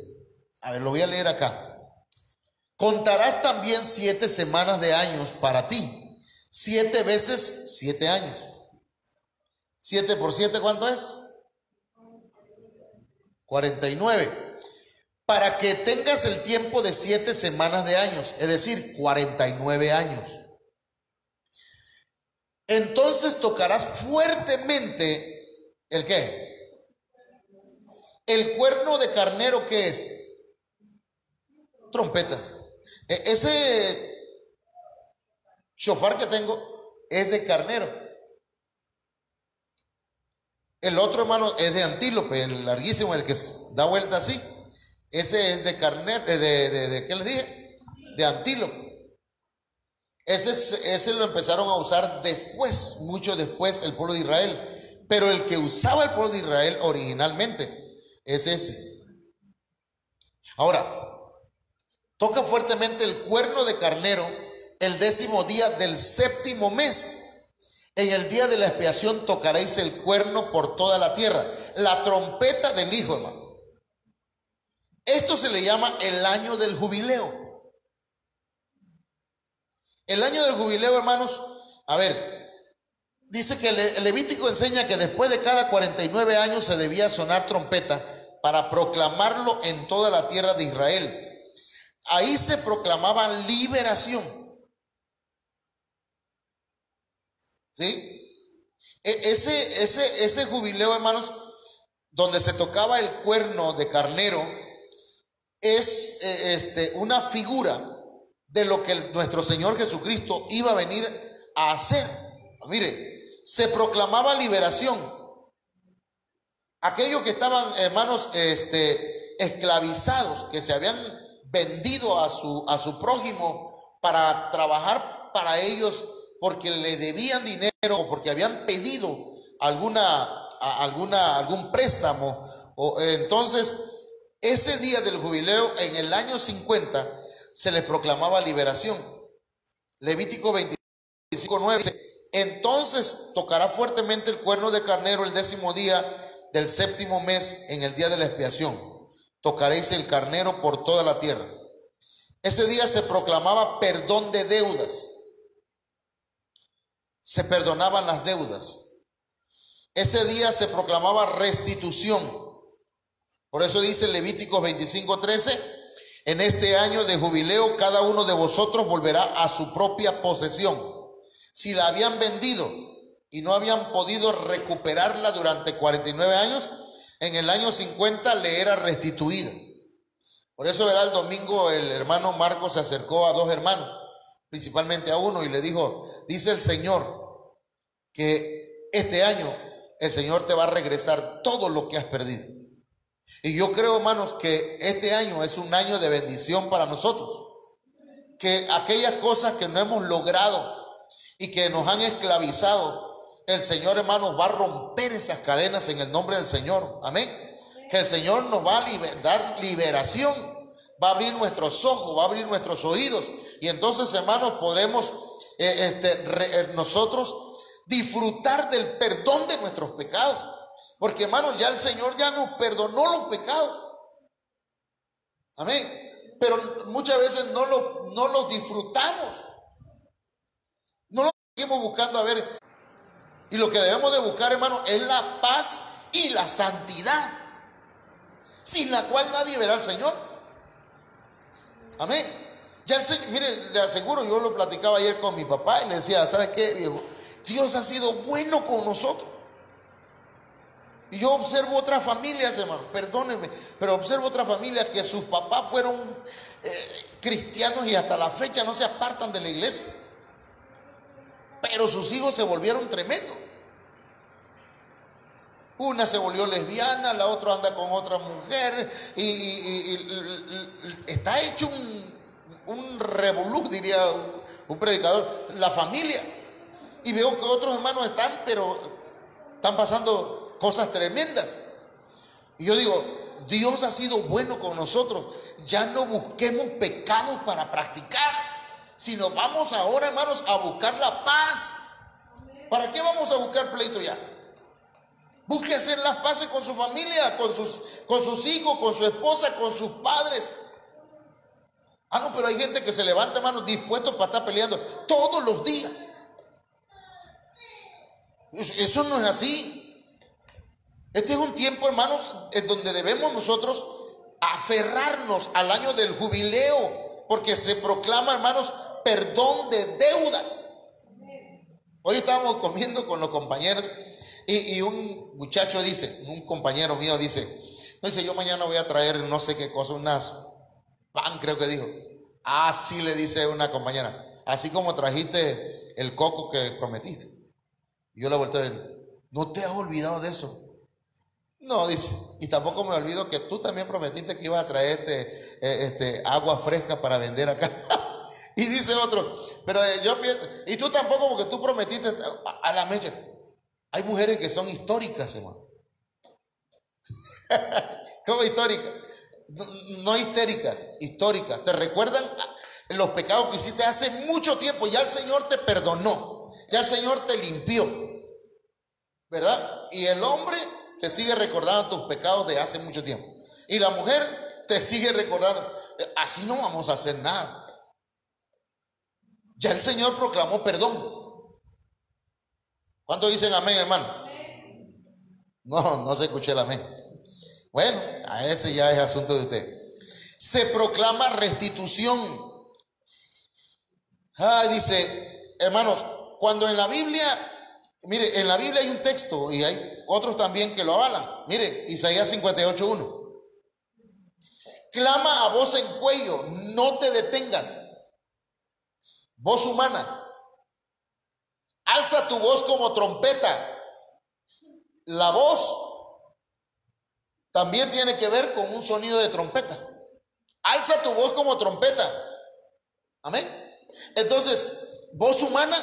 a ver, lo voy a leer acá: contarás también 7 semanas de años para ti, 7 veces 7 años. 7 por 7, ¿cuánto es? 49. Para que tengas el tiempo de 7 semanas de años, es decir, 49 años. Entonces tocarás fuertemente, ¿el qué? El cuerno de carnero, ¿qué es? Trompeta. Ese shofar que tengo es de carnero. El otro, hermano, es de antílope, el larguísimo, el que da vuelta así. Ese es de carnero, ¿qué les dije? De antílope. Ese lo empezaron a usar después, mucho después, el pueblo de Israel. Pero el que usaba el pueblo de Israel originalmente es ese. Ahora, toca fuertemente el cuerno de carnero el 10º día del 7º mes. En el día de la expiación tocaréis el cuerno por toda la tierra, la trompeta del Hijo, hermano. Esto se le llama el año del jubileo. El año del jubileo, hermanos, a ver, dice que el Levítico enseña que después de cada 49 años se debía sonar trompeta para proclamarlo en toda la tierra de Israel. Ahí se proclamaba liberación. ¿Sí? Ese jubileo, hermanos, donde se tocaba el cuerno de carnero, es una figura de lo que nuestro Señor Jesucristo iba a venir a hacer. Mire, se proclamaba liberación. Aquellos que estaban, hermanos, esclavizados, que se habían vendido a su prójimo para trabajar para ellos porque le debían dinero o porque habían pedido algún préstamo. Entonces, ese día del jubileo, en el año 50, se les proclamaba liberación. Levítico 25:9 dice: entonces tocará fuertemente el cuerno de carnero el 10º día del 7º mes, en el día de la expiación. Tocaréis el carnero por toda la tierra. Ese día se proclamaba perdón de deudas. Se perdonaban las deudas. Ese día se proclamaba restitución. Por eso dice Levíticos 25:13: en este año de jubileo cada uno de vosotros volverá a su propia posesión. Si la habían vendido y no habían podido recuperarla durante 49 años, en el año 50 le era restituida. Por eso, verá, el domingo el hermano Marcos se acercó a dos hermanos, principalmente a uno, y le dijo: dice el Señor que este año el Señor te va a regresar todo lo que has perdido. Y yo creo, hermanos, que este año es un año de bendición para nosotros. Que aquellas cosas que no hemos logrado y que nos han esclavizado, el Señor, hermanos, va a romper esas cadenas en el nombre del Señor. Amén. Que el Señor nos va a dar liberación, va a abrir nuestros ojos, va a abrir nuestros oídos. Y entonces, hermanos, podremos nosotros disfrutar del perdón de nuestros pecados. Porque, hermanos, ya el Señor ya nos perdonó los pecados. Amén. Pero muchas veces no los disfrutamos. No lo seguimos buscando a ver. Y lo que debemos de buscar, hermanos, es la paz y la santidad, sin la cual nadie verá al Señor. Amén. Ya el Señor, mire, le aseguro, yo lo platicaba ayer con mi papá y le decía: ¿sabe qué, viejo? Dios ha sido bueno con nosotros. Y yo observo otras familias, hermano, perdónenme, pero observo otras familias que sus papás fueron cristianos y hasta la fecha no se apartan de la iglesia. Pero sus hijos se volvieron tremendos. Una se volvió lesbiana, la otra anda con otra mujer y está hecho un revolú, diría un predicador, la familia. Y veo que otros hermanos están pasando cosas tremendas. Y yo digo: Dios ha sido bueno con nosotros. Ya no busquemos pecados para practicar, sino vamos ahora, hermanos, a buscar la paz. ¿Para qué vamos a buscar pleito ya? Busque hacer las paces con su familia, con sus hijos, con su esposa, con sus padres. No, pero hay gente que se levanta, hermanos, dispuestos para estar peleando todos los días. Eso no es así. Este es un tiempo, hermanos, en donde debemos nosotros aferrarnos al año del jubileo, porque se proclama, hermanos, perdón de deudas. Hoy estábamos comiendo con los compañeros y un muchacho dice, un compañero mío dice, yo mañana voy a traer no sé qué cosa, unas pan, creo que dijo. Sí, le dice una compañera, así como trajiste el coco que prometiste. Y yo le volteo a él: ¿no te has olvidado de eso? No, dice, y tampoco me olvido que tú también prometiste que ibas a traerte agua fresca para vender acá. Y dice otro, pero yo pienso, y tú tampoco, porque tú prometiste a la mecha. Hay mujeres que son históricas, hermano. ¿Cómo históricas? no histéricas, históricas. Te recuerdan los pecados que hiciste hace mucho tiempo. Ya el Señor te perdonó, ya el Señor te limpió, ¿verdad? Y el hombre te sigue recordando tus pecados de hace mucho tiempo. Y la mujer te sigue recordando. Así no vamos a hacer nada. Ya el Señor proclamó perdón. ¿Cuántos dicen amén, hermano? No se escuché el amén. Bueno, a ese ya es asunto de usted. Se proclama restitución. Dice, hermanos, cuando en la Biblia, mire, en la Biblia hay un texto y hay otros también que lo avalan. Mire, Isaías 58:1. Clama a voz en cuello, no te detengas. Voz humana. Alza tu voz como trompeta. La voz también tiene que ver con un sonido de trompeta. Alza tu voz como trompeta. Amén. Entonces, voz humana,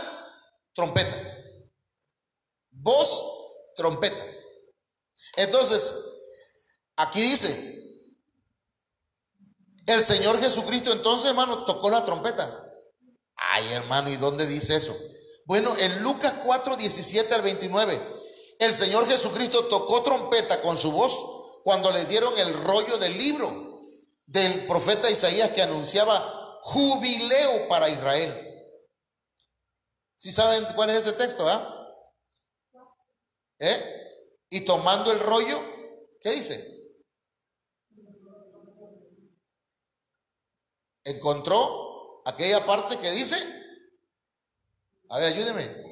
trompeta. Voz, trompeta. Entonces, aquí dice, el Señor Jesucristo entonces, hermano, tocó la trompeta. Ay, hermano, ¿y dónde dice eso? Bueno, en Lucas 4:17-29, el Señor Jesucristo tocó trompeta con su voz cuando le dieron el rollo del libro del profeta Isaías que anunciaba jubileo para Israel. ¿Sí saben cuál es ese texto? Y tomando el rollo, ¿qué dice? Encontró aquella parte que dice, a ver, ayúdeme.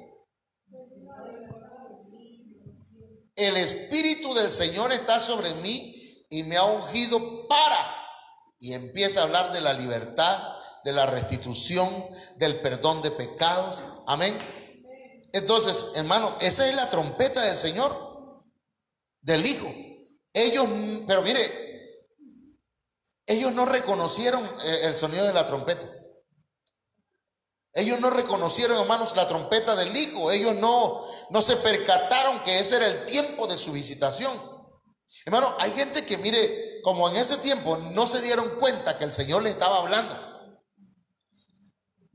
El Espíritu del Señor está sobre mí y me ha ungido para, y empieza a hablar de la libertad, de la restitución, del perdón de pecados. Amén. Entonces, hermano, esa es la trompeta del Señor, del Hijo. Ellos, pero mire, ellos no reconocieron el sonido de la trompeta. Ellos no reconocieron, hermanos, la trompeta del Hijo. Ellos no se percataron que ese era el tiempo de su visitación. Hermano, hay gente que, mire, como en ese tiempo no se dieron cuenta que el Señor les estaba hablando.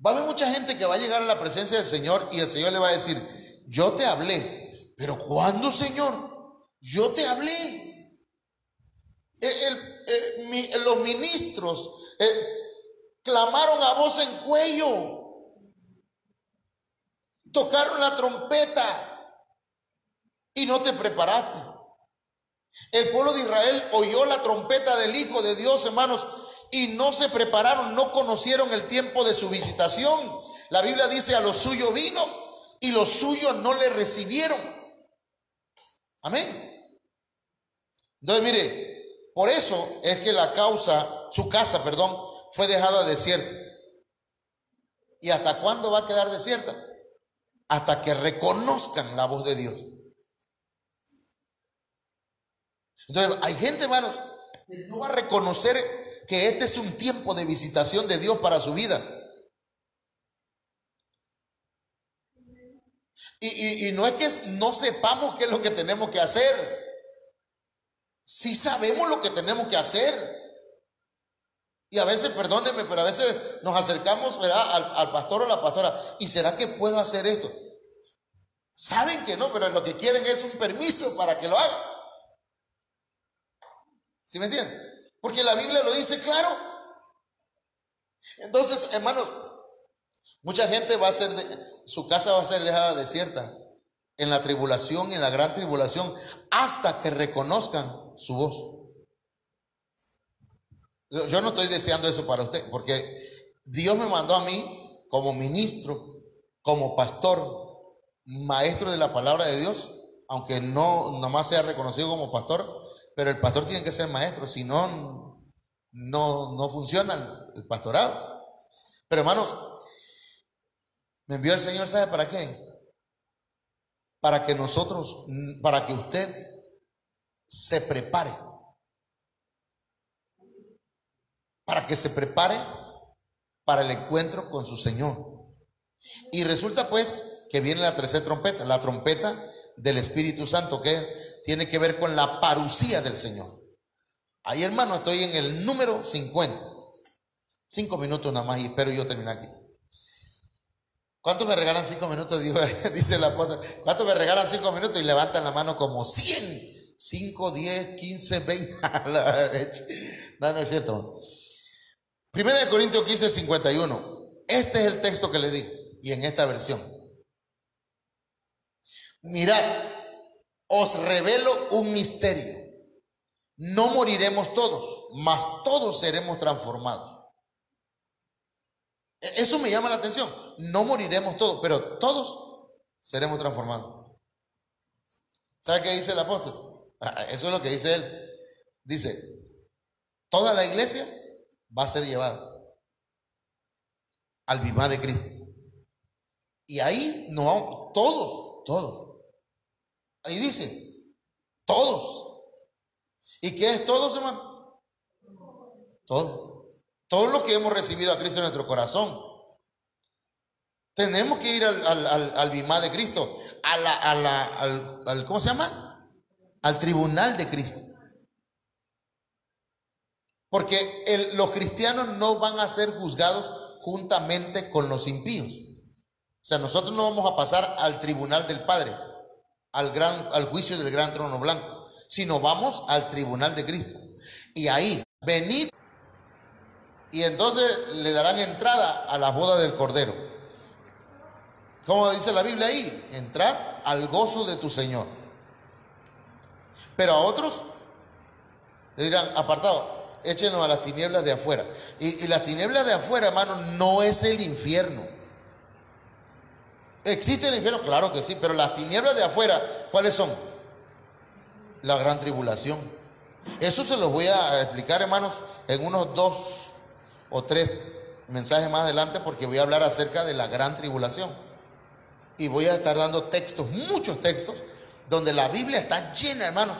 Va a haber mucha gente que va a llegar a la presencia del Señor y el Señor le va a decir, yo te hablé. ¿Pero cuándo, Señor? Yo te hablé. Los ministros clamaron a voz en cuello. Tocaron la trompeta y no te preparaste. El pueblo de Israel oyó la trompeta del Hijo de Dios, hermanos, y no se prepararon, no conocieron el tiempo de su visitación. La Biblia dice, a los suyos vino y los suyos no le recibieron. Amén. Entonces, mire, por eso es que su casa, fue dejada desierta. ¿Y hasta cuándo va a quedar desierta? Hasta que reconozcan la voz de Dios. Entonces, hay gente, hermanos, que no va a reconocer que este es un tiempo de visitación de Dios para su vida. Y no es que no sepamos qué es lo que tenemos que hacer. Sí sabemos lo que tenemos que hacer. Y a veces, perdónenme, pero a veces nos acercamos, ¿verdad?, al pastor o la pastora. ¿Y será que puedo hacer esto? Saben que no, pero lo que quieren es un permiso para que lo hagan. ¿Sí me entienden? Porque la Biblia lo dice claro. Entonces, hermanos, mucha gente su casa va a ser dejada desierta en la tribulación, en la gran tribulación, hasta que reconozcan su voz. Yo no estoy deseando eso para usted, porque Dios me mandó a mí como ministro, como pastor, maestro de la palabra de Dios, aunque no nomás sea reconocido como pastor, pero el pastor tiene que ser maestro, si no funciona el pastorado. Pero hermanos, me envió el Señor, ¿sabe para qué? Para que usted se prepare. Para que se prepare para el encuentro con su Señor. Y resulta pues que viene la tercera trompeta, la trompeta del Espíritu Santo, que tiene que ver con la parucía del Señor. Ahí, hermano, estoy en el número 50. 5 minutos nada más y espero yo terminar aquí. ¿Cuántos me regalan 5 minutos? Dice la apóstol. ¿Cuántos me regalan 5 minutos? Y levantan la mano como 100. 5, 10, 15, 20. No, no es cierto. 1 Corintios 15, 51. Este es el texto que le di. Y en esta versión. Mirad, os revelo un misterio. No moriremos todos, mas todos seremos transformados. Eso me llama la atención. No moriremos todos, pero todos seremos transformados. ¿Sabe qué dice el apóstol? Eso es lo que dice él. Dice, toda la iglesia va a ser llevada al bimá de Cristo. Y ahí no, todos. Ahí dice, todos. ¿Y qué es todos, hermano? Todos los que hemos recibido a Cristo en nuestro corazón. Tenemos que ir al bimá de Cristo, al ¿cómo se llama? Al tribunal de Cristo. Porque los cristianos no van a ser juzgados juntamente con los impíos. O sea, nosotros no vamos a pasar al tribunal del Padre, al juicio del gran trono blanco, sino vamos al tribunal de Cristo. Y ahí, venid, y entonces le darán entrada a la boda del Cordero. ¿Cómo dice la Biblia ahí? Entrar al gozo de tu Señor. Pero a otros le dirán, apartado, échenlo a las tinieblas de afuera. Y las tinieblas de afuera, hermano, no es el infierno. ¿Existe el infierno? Claro que sí, pero las tinieblas de afuera, ¿cuáles son? La gran tribulación. Eso se los voy a explicar, hermanos, en unos 2 o 3 mensajes más adelante, porque voy a hablar acerca de la gran tribulación. Y voy a estar dando textos, muchos textos, donde la Biblia está llena, hermano.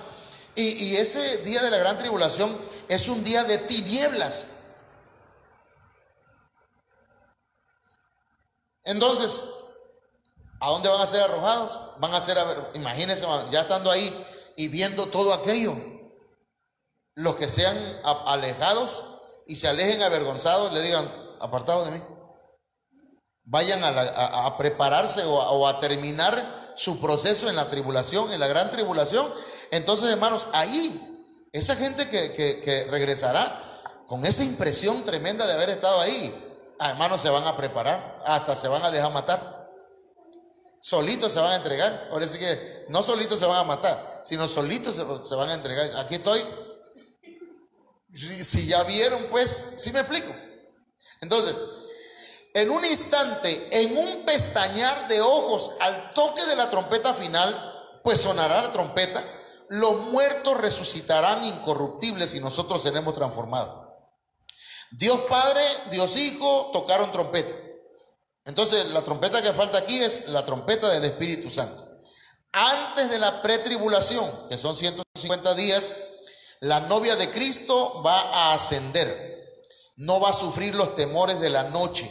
Y ese día de la gran tribulación es un día de tinieblas. Entonces, ¿a dónde van a ser arrojados? Van a ser, imagínense, ya estando ahí y viendo todo aquello. Los que sean alejados y se alejen avergonzados, le digan, apartados de mí. Vayan a prepararse o a terminar su proceso en la tribulación, en la gran tribulación. Entonces, hermanos, ahí, esa gente que regresará con esa impresión tremenda de haber estado ahí, hermanos, se van a preparar, hasta se van a dejar matar. Solitos se van a entregar. Ahora sí que no solitos se van a matar, sino solitos se van a entregar. Aquí estoy. Si ya vieron, pues, ¿sí me explico? Entonces, en un instante, en un pestañear de ojos, al toque de la trompeta final, pues sonará la trompeta, los muertos resucitarán incorruptibles y nosotros seremos transformados. Dios Padre, Dios Hijo tocaron trompeta. Entonces, la trompeta que falta aquí es la trompeta del Espíritu Santo. Antes de la pretribulación, que son 150 días, la novia de Cristo va a ascender. No va a sufrir los temores de la noche.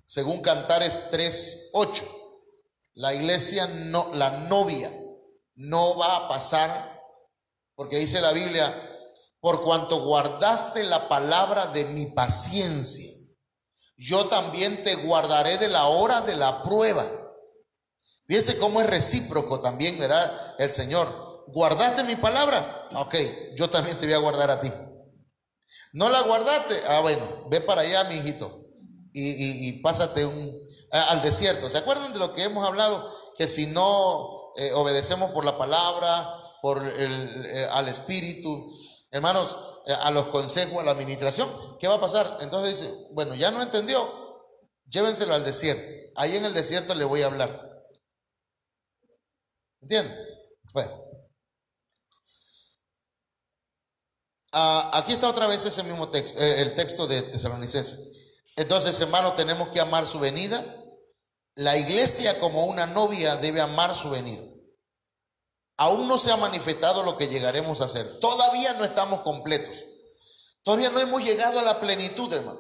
Según Cantares 3:8, la iglesia, no, la novia, no va a pasar, porque dice la Biblia, por cuanto guardaste la palabra de mi paciencia, yo también te guardaré de la hora de la prueba. Fíjense cómo es recíproco también, ¿verdad? El Señor, ¿guardaste mi palabra? Ok, yo también te voy a guardar a ti. ¿No la guardaste? Ah, bueno, ve para allá, mi hijito. Y pásate al desierto. ¿Se acuerdan de lo que hemos hablado? Que si no obedecemos por la palabra, al Espíritu, hermanos, a los consejos, a la administración, ¿qué va a pasar? Entonces dice, bueno, ya no entendió, llévenselo al desierto. Ahí en el desierto le voy a hablar. ¿Entienden? Bueno. Aquí está otra vez ese mismo texto, el texto de Tesalonicenses. Entonces, hermanos, tenemos que amar su venida. La iglesia como una novia debe amar su venida. Aún no se ha manifestado lo que llegaremos a hacer. Todavía no estamos completos. Todavía no hemos llegado a la plenitud, hermano.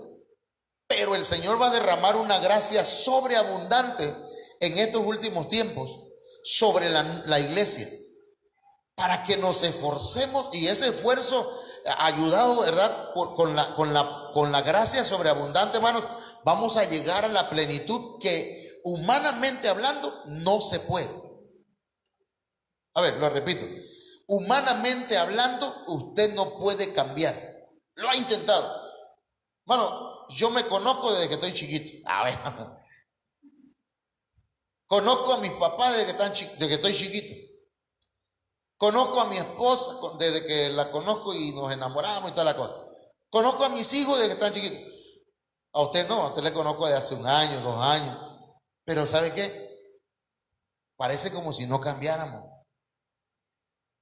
Pero el Señor va a derramar una gracia sobreabundante en estos últimos tiempos sobre la iglesia. Para que nos esforcemos, y ese esfuerzo, ayudado, ¿verdad? Con la gracia sobreabundante, hermanos, vamos a llegar a la plenitud que humanamente hablando no se puede. A ver, lo repito. Humanamente hablando, usted no puede cambiar. Lo ha intentado. Hermano, yo me conozco desde que estoy chiquito. A ver. Conozco a mis papás desde que estoy chiquito. Conozco a mi esposa desde que la conozco y nos enamoramos y toda la cosa. Conozco a mis hijos desde que están chiquitos. A usted no, a usted le conozco de hace 1 año, 2 años. Pero ¿sabe qué? Parece como si no cambiáramos.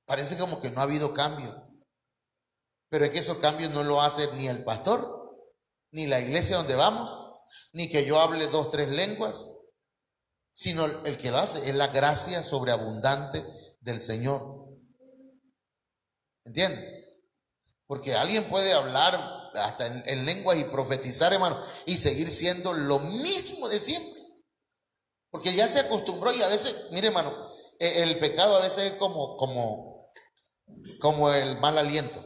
Parece como que no ha habido cambio. Pero es que esos cambios no lo hace ni el pastor, ni la iglesia donde vamos, ni que yo hable 2, 3 lenguas, sino el que lo hace es la gracia sobreabundante del Señor. ¿Entienden? Porque alguien puede hablar hasta en lenguas y profetizar, hermano, y seguir siendo lo mismo de siempre. Porque ya se acostumbró y a veces, mire, hermano, el pecado a veces es como el mal aliento.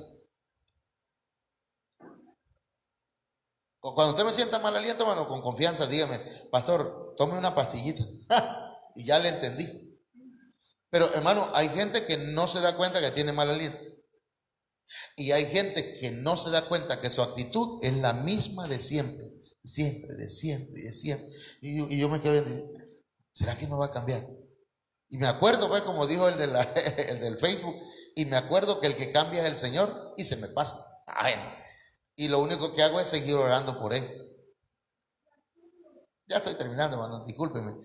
Cuando usted me sienta mal aliento, hermano, con confianza, dígame, pastor, tome una pastillita. Y ya le entendí. Pero, hermano, hay gente que no se da cuenta que tiene mal aliento. Y hay gente que no se da cuenta que su actitud es la misma de siempre. De siempre. Y yo me quedo viendo, ¿será que no va a cambiar? Y me acuerdo, pues, como dijo el del Facebook, y me acuerdo que el que cambia es el Señor y se me pasa. Y lo único que hago es seguir orando por él. Ya estoy terminando, hermano, discúlpenme.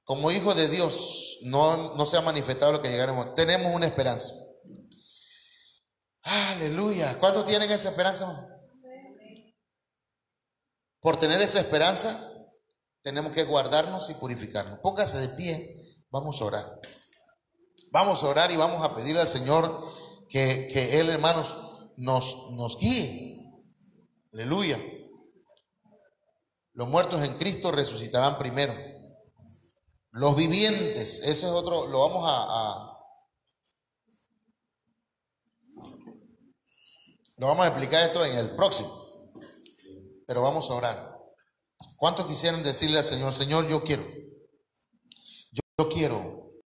Como hijo de Dios, no se ha manifestado lo que llegaremos. Tenemos una esperanza. Aleluya. ¿Cuántos tienen esa esperanza, hermano? Por tener esa esperanza, tenemos que guardarnos y purificarnos. Póngase de pie, vamos a orar. Vamos a orar y vamos a pedirle al Señor que Él, hermanos, nos guíe. Aleluya. Los muertos en Cristo resucitarán primero. Los vivientes, eso es otro, lo vamos a explicar esto en el próximo. Pero vamos a orar. ¿Cuántos quisieran decirle al Señor, Señor, yo quiero